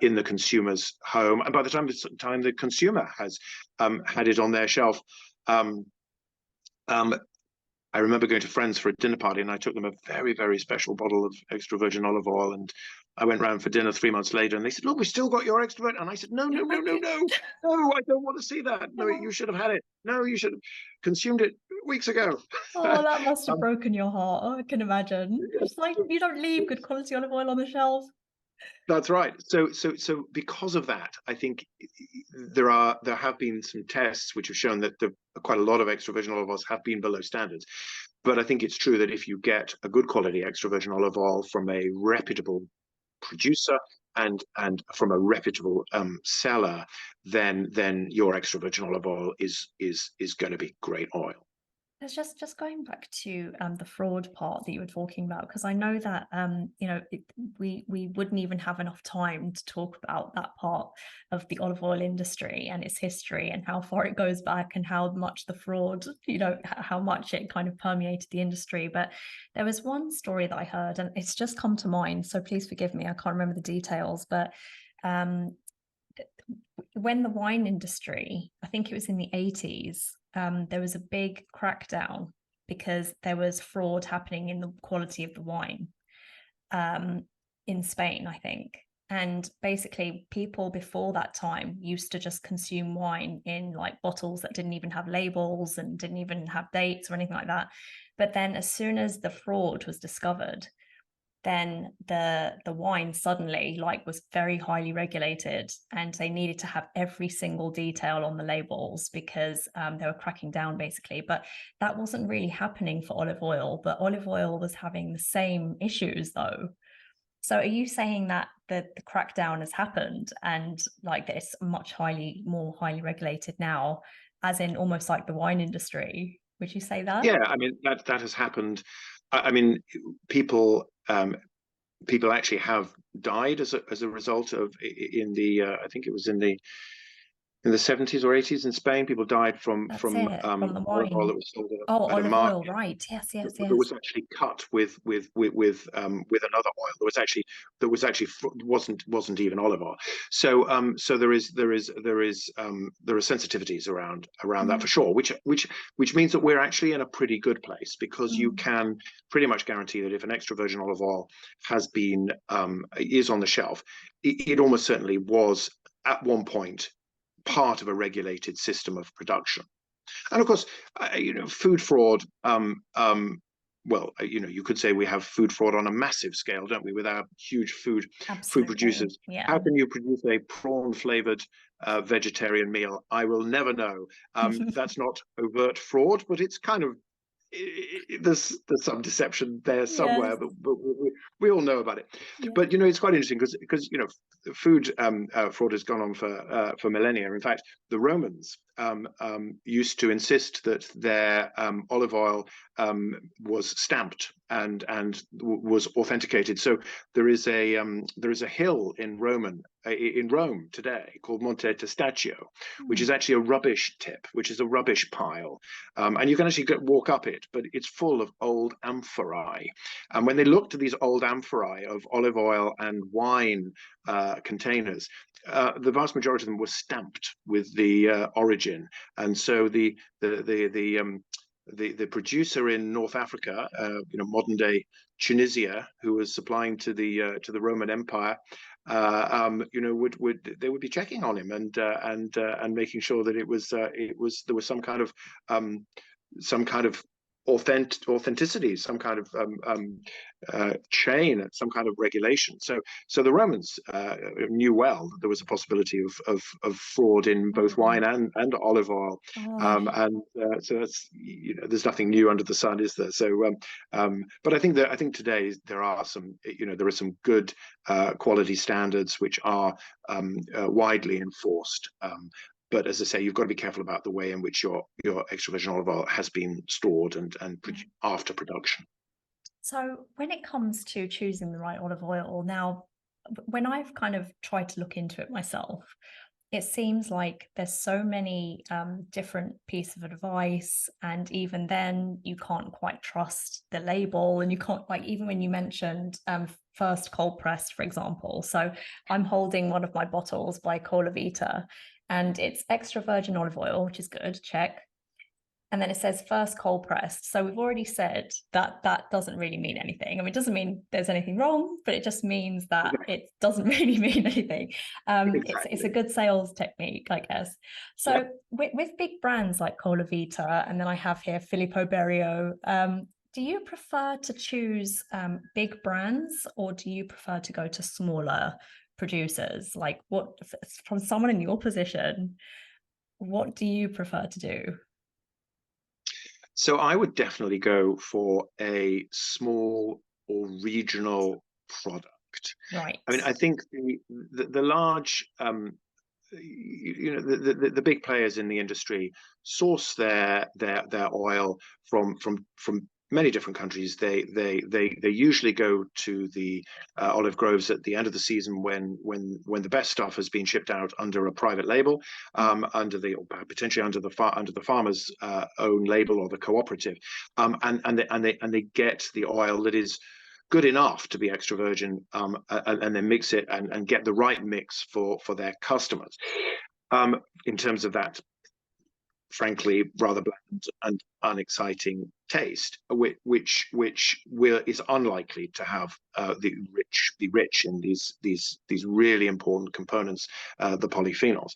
in the consumer's home, and by the time the consumer has had it on their shelf. I remember going to friends for a dinner party, and I took them a very, very special bottle of extra virgin olive oil. And I went round for dinner 3 months later, and they said, "Look, we still got your extra virgin." And I said, "No, no, no, no, no, no! I don't want to see that. No, you should have had it. No, you should have consumed it weeks ago." Oh, that must have broken your heart. Oh, I can imagine. It's like, you don't leave good quality olive oil on the shelf. That's right. So because of that, I think there have been some tests which have shown that quite a lot of extra virgin olive oils have been below standards. But I think it's true that if you get a good quality extra virgin olive oil from a reputable producer and from a reputable seller, then your extra virgin olive oil is going to be great oil. It's just going back to the fraud part that you were talking about, because I know that we wouldn't even have enough time to talk about that part of the olive oil industry and its history and how far it goes back and how much the fraud, how much it kind of permeated the industry. But there was one story that I heard, and it's just come to mind, so please forgive me, I can't remember the details, but when the wine industry, I think it was in the 80s, there was a big crackdown because there was fraud happening in the quality of the wine in Spain, I think. And basically, people before that time used to just consume wine in like bottles that didn't even have labels and didn't even have dates or anything like that. But then as soon as the fraud was discovered, then the wine suddenly like was very highly regulated, and they needed to have every single detail on the labels because they were cracking down basically. But that wasn't really happening for olive oil, but olive oil was having the same issues though. So are you saying that the crackdown has happened and like that it's much more highly regulated now, as in almost like the wine industry? Would you say that? Yeah, I mean that has happened. I mean, people people actually have died as a result of in the I think it was in the 70s or 80s in Spain. People died That's it, from the olive oil wine. that was sold Oh, at a olive oil, market right. Yes, yes, that yes. was actually cut with another oil that was actually wasn't even olive oil. So so there are sensitivities around that for Mm, sure, which means that we're actually in a pretty good place, because you mm, can pretty much guarantee that if an extra virgin olive oil has been is on the shelf, it almost certainly was at one point part of a regulated system of production. And of course, food fraud. Well, you could say we have food fraud on a massive scale, don't we? With our huge food absolutely. producers. How Yeah. can you produce a prawn-flavored vegetarian meal? I will never know. That's not overt fraud, but it's kind of there's some deception there Yes. somewhere, but we all know about it. Yeah. But it's quite interesting because food fraud has gone on for millennia. In fact, the Romans used to insist that their olive oil was stamped and was authenticated. So there is a hill in Rome today called Monte Testaccio, which Mm, is actually a rubbish tip, which is a rubbish pile, and you can actually walk up it, but it's full of old amphorae. And when they looked at these old amphorae of olive oil and wine containers, the vast majority of them were stamped with the origin, and so the producer in North Africa, modern day Tunisia, who was supplying to the Roman Empire, would be checking on him and making sure that it was there was some kind of authenticity, some kind of chain, some kind of regulation. So the Romans knew well that there was a possibility of fraud in both mm. wine and olive oil, Gosh. and so that's there's nothing new under the sun, is there? So, but I think today there are some good quality standards which are widely enforced. But as I say, you've got to be careful about the way in which your extra virgin olive oil has been stored and Yeah. after production. So when it comes to choosing the right olive oil, now when I've kind of tried to look into it myself, it seems like there's so many different pieces of advice, and even then you can't quite trust the label, and you can't, like, even when you mentioned first cold pressed, for example. So I'm holding one of my bottles by Colavita, and it's extra virgin olive oil, which is good, check. And then it says first cold pressed. So we've already said that that doesn't really mean anything. I mean, it doesn't mean there's anything wrong, but it just means that it doesn't really mean anything. It's a Exactly. good sales technique, I guess. So Yep. with big brands like Colavita, and then I have here Filippo Berio, do you prefer to choose big brands, or do you prefer to go to smaller producers? Like, what, from someone in your position, what do you prefer to do? So I would definitely go for a small or regional product. I Right. mean, I think the large the big players in the industry source their oil from many different countries. They usually go to the olive groves at the end of the season when the best stuff has been shipped out under a private label, under the potentially under the farmer's own label or the cooperative, and they get the oil that is good enough to be extra virgin, and then mix it and get the right mix for their customers. In terms of that frankly rather bland and unexciting taste, which is unlikely to have be rich in these really important components, the polyphenols.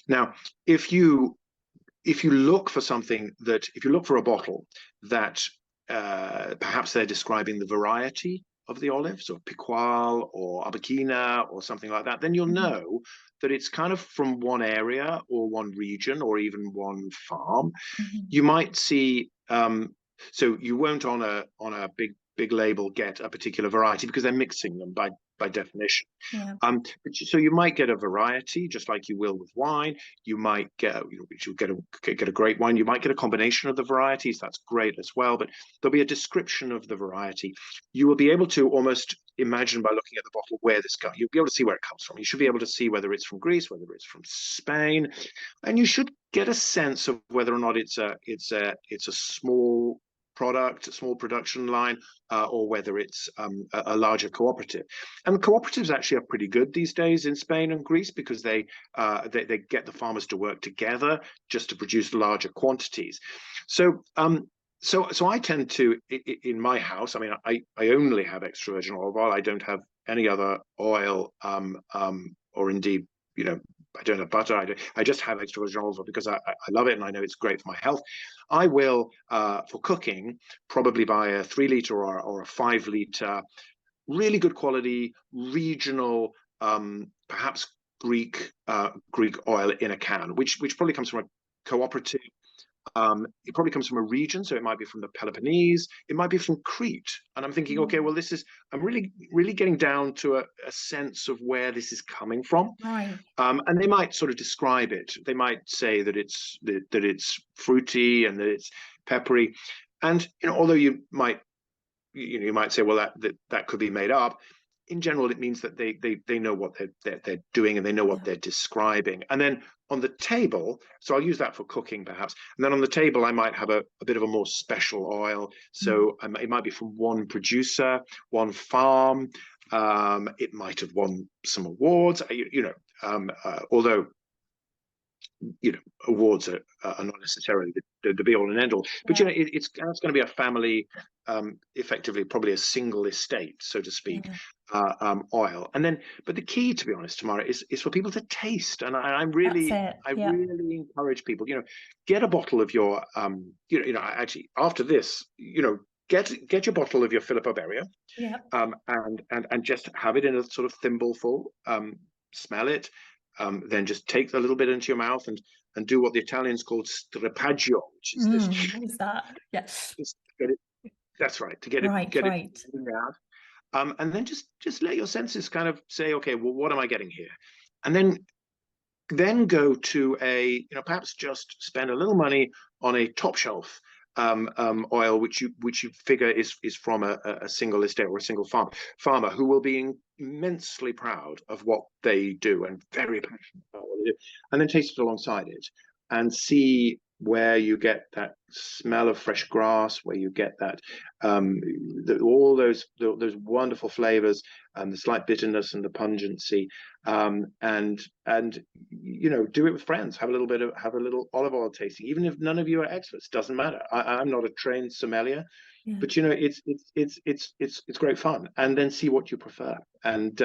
Now, if you look for something that, if you look for a bottle that perhaps they're describing the variety of the olives, or Picual or Arbequina or something like that, then you'll know that it's kind of from one area or one region or even one farm. You might see, so you won't on a big label get a particular variety because they're mixing them by definition. Yeah. So you might get a variety, just like you will with wine. You might get, you get a great wine. You might get a combination of the varieties. That's great as well. But there'll be a description of the variety. You will be able to almost imagine by looking at the bottle where this comes. You'll be able to see where it comes from. You should be able to see whether it's from Greece, whether it's from Spain, and you should get a sense of whether or not it's a small product, a small production line, or whether it's a larger cooperative. And the cooperatives actually are pretty good these days in Spain and Greece because they get the farmers to work together just to produce larger quantities. So I tend to, in my house, I mean, I only have extra virgin olive oil. I don't have any other oil, or indeed, I don't have butter. I just have extra virgin olive oil because I love it and I know it's great for my health. I will, for cooking, probably buy a 3 liter or a 5 liter, really good quality, regional, perhaps Greek oil in a can, which probably comes from a cooperative. It probably comes from a region, so it might be from the Peloponnese, it might be from Crete. And I'm thinking, okay, well, I'm really getting down to a sense of where this is coming from. Right. And they might sort of describe it. They might say that it's fruity and that it's peppery. And although you might say, well, that could be made up. In general, it means that they know what they're doing and they know what they're describing. And then on the table, so I'll use that for cooking perhaps. And then on the table, I might have a bit of a more special oil. So it might be from one producer, one farm. It might have won some awards. Although awards are not necessarily the be all and end all. But it's going to be a family, effectively probably a single estate, so to speak, oil. And then, but the key, to be honest, Tamara, is for people to taste. And I really encourage people, get a bottle of your, actually after this, get your bottle of your Filippo Berio, and just have it in a sort of thimbleful, smell it. Then just take a little bit into your mouth and do what the Italians call strepaggio, which is this. What is that? Yes. That's right. To get it out. And then just let your senses kind of say, okay, well, what am I getting here? And then go to perhaps just spend a little money on a top shelf oil, which you figure is from a single estate or a single farmer who will be immensely proud of what they do and very passionate about what they do, and then taste it alongside it and see where you get that smell of fresh grass, where you get that all those wonderful flavors and the slight bitterness and the pungency, and do it with friends. Have a little olive oil tasting, even if none of you are experts. Doesn't matter. I'm not a trained sommelier, but it's great fun. And then see what you prefer, and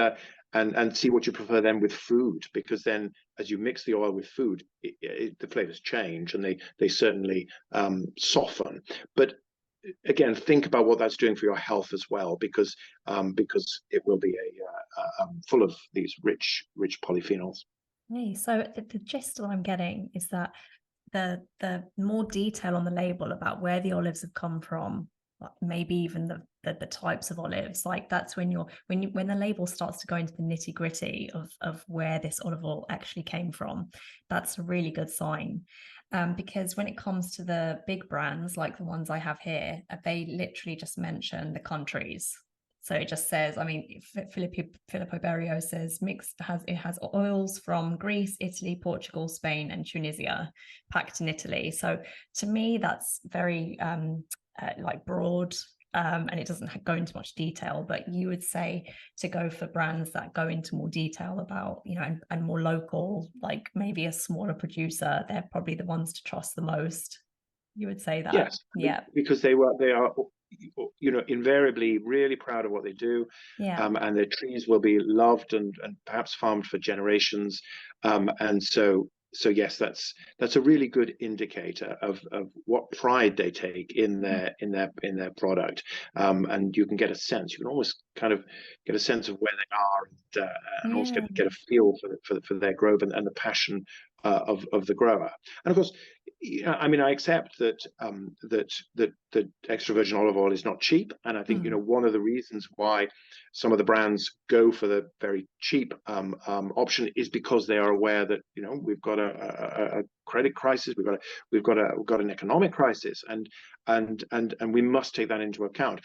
see what you prefer then with food, because then as you mix the oil with food, the flavors change and they certainly soften. But again, think about what that's doing for your health as well, because it will be full of these rich polyphenols. Hey, so the gist that I'm getting is that the more detail on the label about where the olives have come from, maybe even the types of olives, like that's when the label starts to go into the nitty-gritty of where this olive oil actually came from. That's a really good sign, because when it comes to the big brands like the ones I have here, they literally just mention the countries. So it just says, I mean, Filippo Berio says it has oils from Greece, Italy, Portugal, Spain, and Tunisia, packed in Italy. So to me, that's very like broad. and it doesn't go into much detail, but you would say to go for brands that go into more detail about, you know, and more local, like maybe a smaller producer, they're probably the ones to trust the most. You would say that? Yes, Yeah. because they are, you know, invariably really proud of what they do, Yeah. and their trees will be loved and perhaps farmed for generations, and so yes, that's a really good indicator of what pride they take in their product, and you can get a sense. You can almost kind of get a sense of where they are, and also Yeah. get a feel for their growth and the passion of the grower. And of course, yeah, I mean, I accept that that extra virgin olive oil is not cheap, and I think you know one of the reasons why some of the brands go for the very cheap option is because they are aware that you know we've got a credit crisis, we've got an economic crisis, and we must take that into account.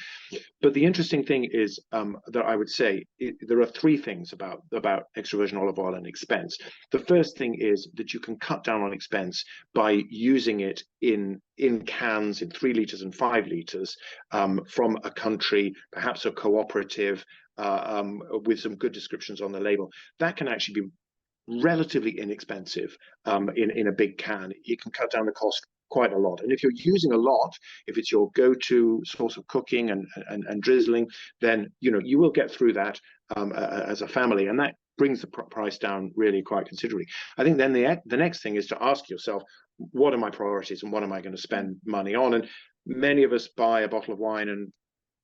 But the interesting thing is that I would say there are three things about extra virgin olive oil and expense. The first thing is that you can cut down on expense by using it in cans in 3 liters and 5 liters from a country, perhaps a cooperative, with some good descriptions on the label. That can actually be relatively inexpensive in a big can. You can cut down the cost quite a lot. And if you're using a lot, if it's your go-to source of cooking and drizzling, then you know you will get through that as a family, and that brings the price down really quite considerably. I think then the next thing is to ask yourself, what are my priorities and what am I going to spend money on? And many of us buy a bottle of wine and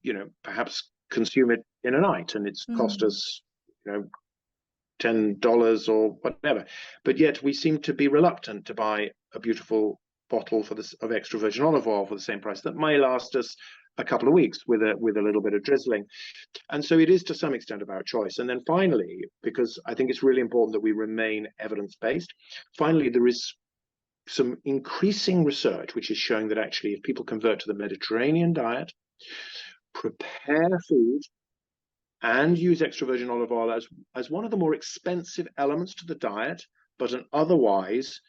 you know perhaps consume it in a night, and it's cost us you know $10 or whatever, but yet we seem to be reluctant to buy a beautiful bottle of extra virgin olive oil for the same price that may last us a couple of weeks with a little bit of drizzling. And so it is to some extent about choice. And then finally, because I think it's really important that we remain evidence-based, finally there is some increasing research which is showing that actually if people convert to the Mediterranean diet, prepare food and use extra virgin olive oil as one of the more expensive elements to the diet, but an otherwise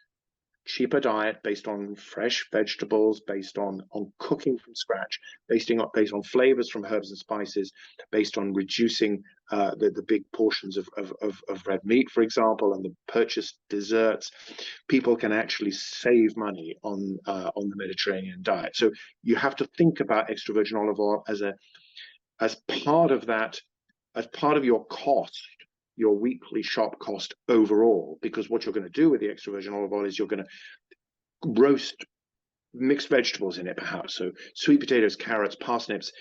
cheaper diet based on fresh vegetables, based on cooking from scratch, based on flavors from herbs and spices, based on reducing the big portions of red meat, for example, and the purchased desserts. People can actually save money on the Mediterranean diet. So you have to think about extra virgin olive oil as part of that, as part of your cost, your weekly shop cost overall, because what you're going to do with the extra virgin olive oil is you're going to roast mixed vegetables in it, perhaps. So sweet potatoes, carrots, parsnips,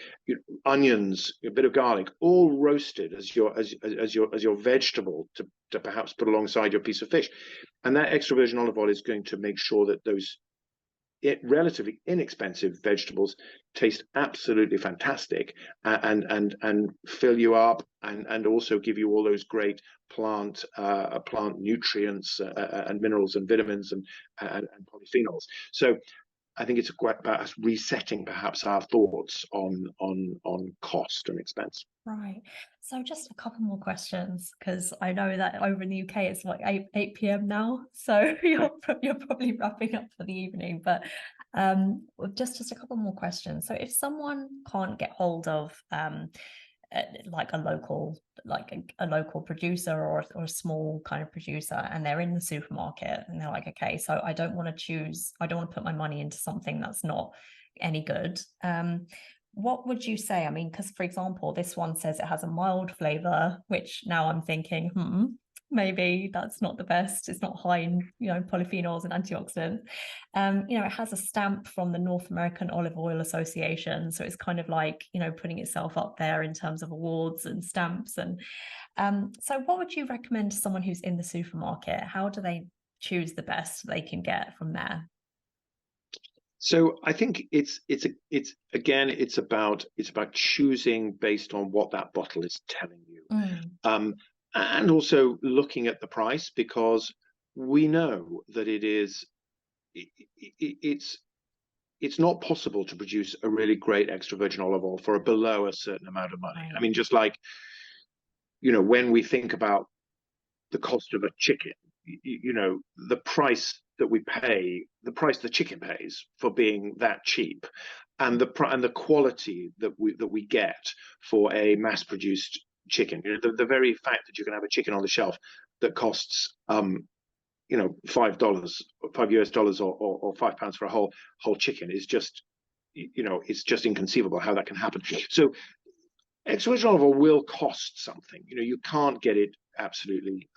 onions, a bit of garlic, all roasted as your vegetable to perhaps put alongside your piece of fish. And that extra virgin olive oil is going to make sure that those relatively inexpensive vegetables taste absolutely fantastic and fill you up and also give you all those great plant nutrients and minerals and vitamins and polyphenols. So I think it's quite about us resetting perhaps our thoughts on cost and expense. Right. So just a couple more questions, because I know that over in the UK it's like 8 p.m. now. So you're probably wrapping up for the evening. But just a couple more questions. So if someone can't get hold of like a local producer or a small kind of producer, and they're in the supermarket and they're like, okay, so I don't want to put my money into something that's not any good. What would you say? I mean, because for example, this one says it has a mild flavor, which now I'm thinking, maybe that's not the best. It's not high in, polyphenols and antioxidants. It has a stamp from the North American Olive Oil Association. So it's kind of like, putting itself up there in terms of awards and stamps. And so what would you recommend to someone who's in the supermarket? How do they choose the best they can get from there? So I think it's about choosing based on what that bottle is telling you, and also looking at the price, because we know that it's not possible to produce a really great extra virgin olive oil for below a certain amount of money. I mean, just like when we think about the cost of a chicken, the price that we pay, the price the chicken pays for being that cheap, and the quality that we get for a mass-produced chicken. The very fact that you can have a chicken on the shelf that costs $5, $5 or £5 for a whole chicken is just, it's just inconceivable how that can happen. So extra virgin olive oil will cost something. You can't get it absolutely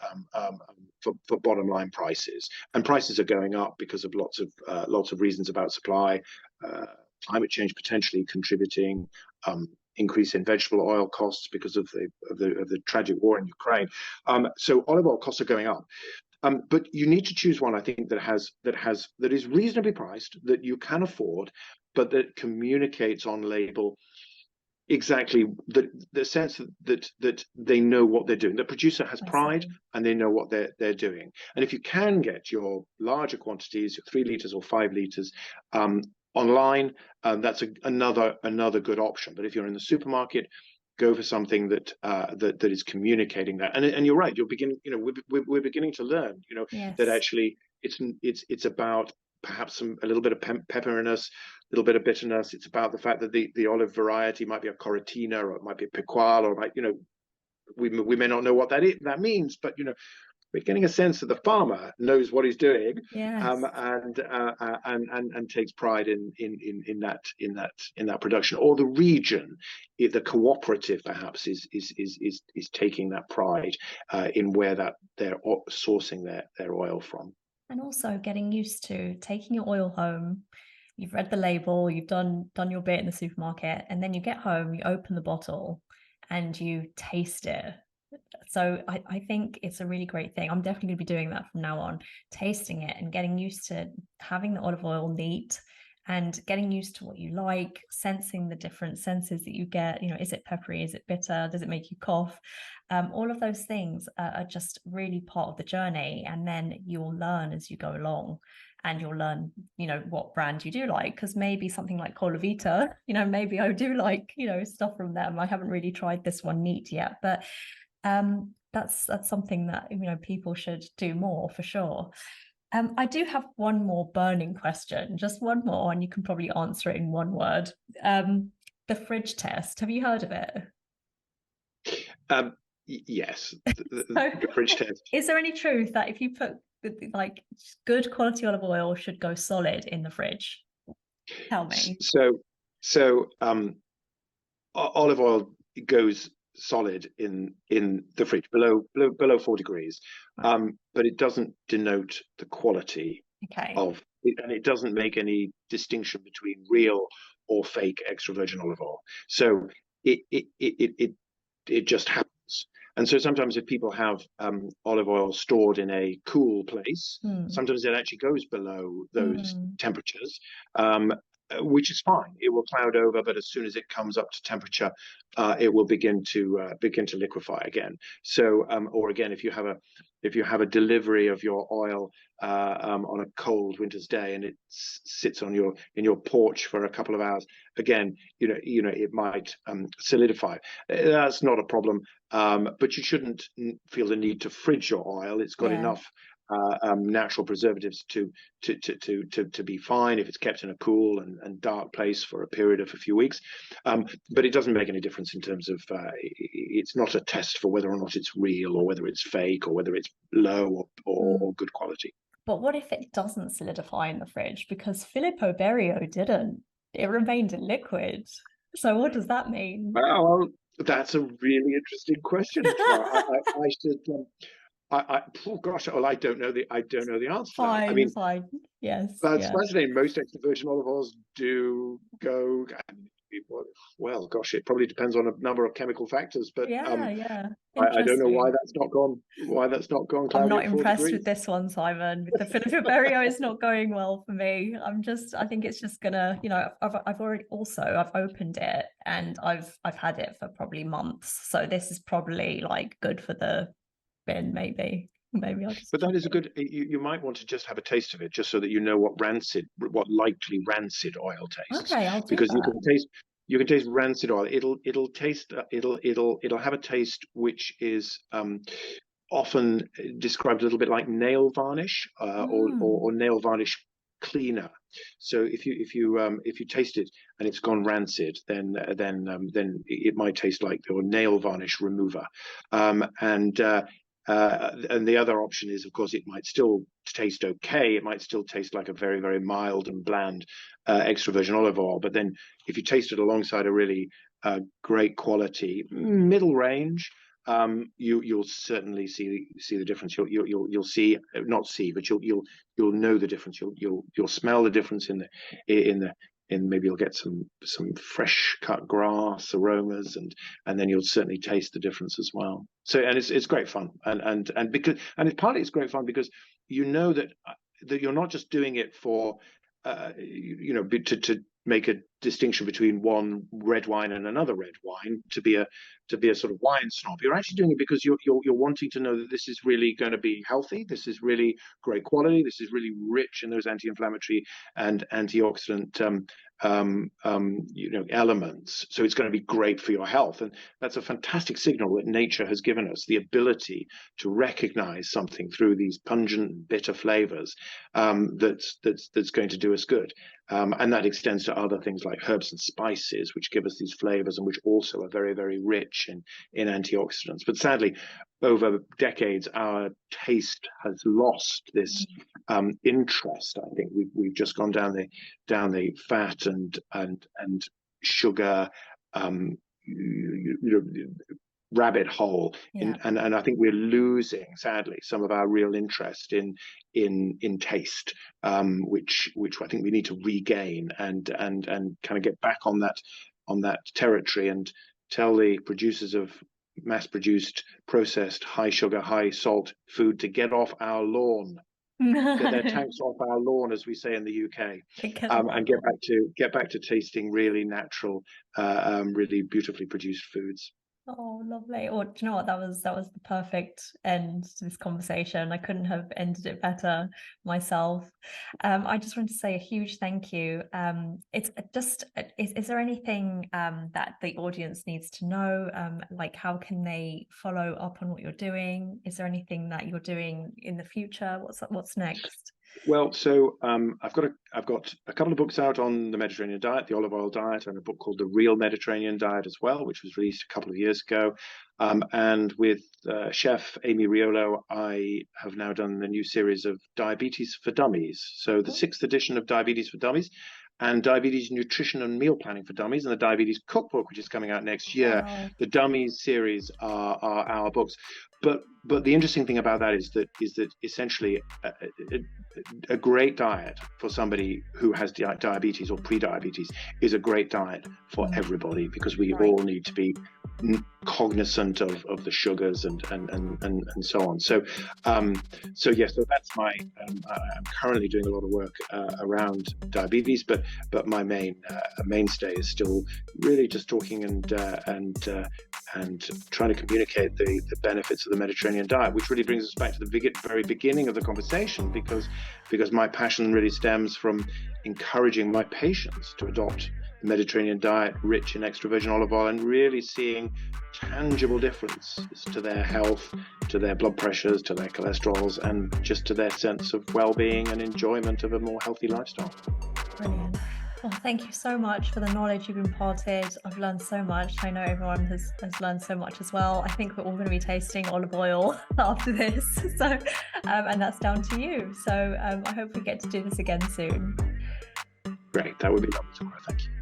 for bottom line prices, and prices are going up because of lots of reasons about supply, climate change potentially contributing, increase in vegetable oil costs because of the tragic war in Ukraine. So olive oil costs are going up. But you need to choose one, I think, that is reasonably priced, that you can afford, but that communicates on label exactly the sense that they know what they're doing. The producer has pride and they know what they're doing. And if you can get your larger quantities, your 3 liters or 5 liters, online, that's another good option. But if you're in the supermarket, go for something that is communicating that. And you're right. You're beginning. We're beginning to learn. Yes. That actually it's about perhaps a little bit of pepperiness, a little bit of bitterness. It's about the fact that the olive variety might be a Coritina, or it might be a Picual, or we may not know what that means, but we're getting a sense that the farmer knows what he's doing, yes. And takes pride in that production, or the region, the cooperative perhaps is taking that pride in where they're sourcing their oil from. And also getting used to taking your oil home. You've read the label, you've done your bit in the supermarket, and then you get home, you open the bottle, and you taste it. So I think it's a really great thing. I'm definitely going to be doing that from now on, tasting it and getting used to having the olive oil neat and getting used to what you like, sensing the different senses that you get. Is it peppery? Is it bitter? Does it make you cough? All of those things are just really part of the journey. And then you'll learn as you go along. And you'll learn, what brand you do like, because maybe something like Colavita, maybe I do like, stuff from them. I haven't really tried this one neat yet, but that's something that people should do more for sure. I do have one more burning question, just one more, and you can probably answer it in one word. The fridge test. Have you heard of it? Yes, the fridge test. Is there any truth that if you put good quality olive oil should go solid in the fridge? Tell me. So olive oil goes solid in the fridge below 4 degrees, but it doesn't denote the quality of it, and it doesn't make any distinction between real or fake extra virgin olive oil. So it just happens. And so sometimes if people have olive oil stored in a cool place, sometimes it actually goes below those temperatures, which is fine. It will cloud over, but as soon as it comes up to temperature, it will begin to liquefy again. So, or again, if you have a delivery of your oil on a cold winter's day and it sits in your porch for a couple of hours, again, it might solidify. That's not a problem, but you shouldn't feel the need to fridge your oil. It's got enough natural preservatives to be fine if it's kept in a cool and dark place for a period of a few weeks, but it doesn't make any difference in terms of it's not a test for whether or not it's real or whether it's fake or whether it's low or good quality. But what if it doesn't solidify in the fridge? Because Filippo Berio didn't. It remained in liquid. So what does that mean? Well, that's a really interesting question. I should. Oh gosh, well, I don't know the answer to that. I mean, fine. Yes. That's fascinating. Most extra virgin olive oils do go. Well, gosh, it probably depends on a number of chemical factors, but I don't know why that's not gone. I'm not impressed with this one, Simon. With the Filippo Berio, it's not going well for me. I think it's just gonna, I've opened it and I've had it for probably months. So this is probably good for the bin, maybe I'll just. But that is a good. You might want to just have a taste of it, just so that you know what likely rancid oil tastes. Okay, I'll do because that. you can taste rancid oil. It'll have a taste which is often described a little bit like nail varnish or nail varnish cleaner. So if you taste it and it's gone rancid, then it might taste like your nail varnish remover. And the other option is, of course, it might still taste okay. It might still taste like a very, very mild and bland extra virgin olive oil. But then if you taste it alongside a really great quality middle range, you'll certainly see the difference. You'll see, not see, but you'll know the difference. You'll smell the difference in maybe you'll get some fresh cut grass aromas, and then you'll certainly taste the difference as well. So, and it's great fun, and partly it's great fun because you know that you're not just doing it for to make a distinction between one red wine and another red wine, to be a sort of wine snob. You're actually doing it because you're wanting to know that this is really going to be healthy. This is really great quality. This is really rich in those anti-inflammatory and antioxidant elements. So it's going to be great for your health, and that's a fantastic signal that nature has given us, the ability to recognize something through these pungent, bitter flavors that's going to do us good. And that extends to other things like herbs and spices, which give us these flavors and which also are very, very rich in antioxidants. But sadly, over decades, our taste has lost this interest. I think we've just gone down the fat and sugar rabbit hole, and I think we're losing, sadly, some of our real interest in taste, which I think we need to regain and kind of get back on that territory and tell the producers of mass-produced, processed, high sugar, high salt food to get off our lawn. Get their tanks off our lawn, as we say in the UK, and get back to tasting really natural, really beautifully produced foods. Oh, lovely. Or do you know what? That was the perfect end to this conversation. I couldn't have ended it better myself. I just want to say a huge thank you. It's just, is there anything that the audience needs to know? Like, how can they follow up on what you're doing? Is there anything that you're doing in the future? What's next? Well, so I've got a couple of books out on the Mediterranean diet, the olive oil diet, and a book called The Real Mediterranean Diet as well, which was released a couple of years ago. And with chef Amy Riolo, I have now done the new series of Diabetes for Dummies. So the 6th edition of Diabetes for Dummies, and Diabetes Nutrition and Meal Planning for Dummies, and the Diabetes Cookbook, which is coming out next year. Wow. The Dummies series are our books. But the interesting thing about that is that essentially a great diet for somebody who has diabetes or pre-diabetes is a great diet for everybody, because we all need to be cognizant of the sugars and so on. So that's my I'm currently doing a lot of work around diabetes, but my mainstay is still really just talking and trying to communicate the benefits of the Mediterranean diet, which really brings us back to the very beginning of the conversation, because my passion really stems from encouraging my patients to adopt the Mediterranean diet rich in extra virgin olive oil and really seeing tangible differences to their health, to their blood pressures, to their cholesterols, and just to their sense of well-being and enjoyment of a more healthy lifestyle. Brilliant. Well, thank you so much for the knowledge you've imparted. I've learned so much. I know everyone has learned so much as well. I think we're all going to be tasting olive oil after this. So, and that's down to you. So I hope we get to do this again soon. Great. That would be lovely tomorrow. Thank you.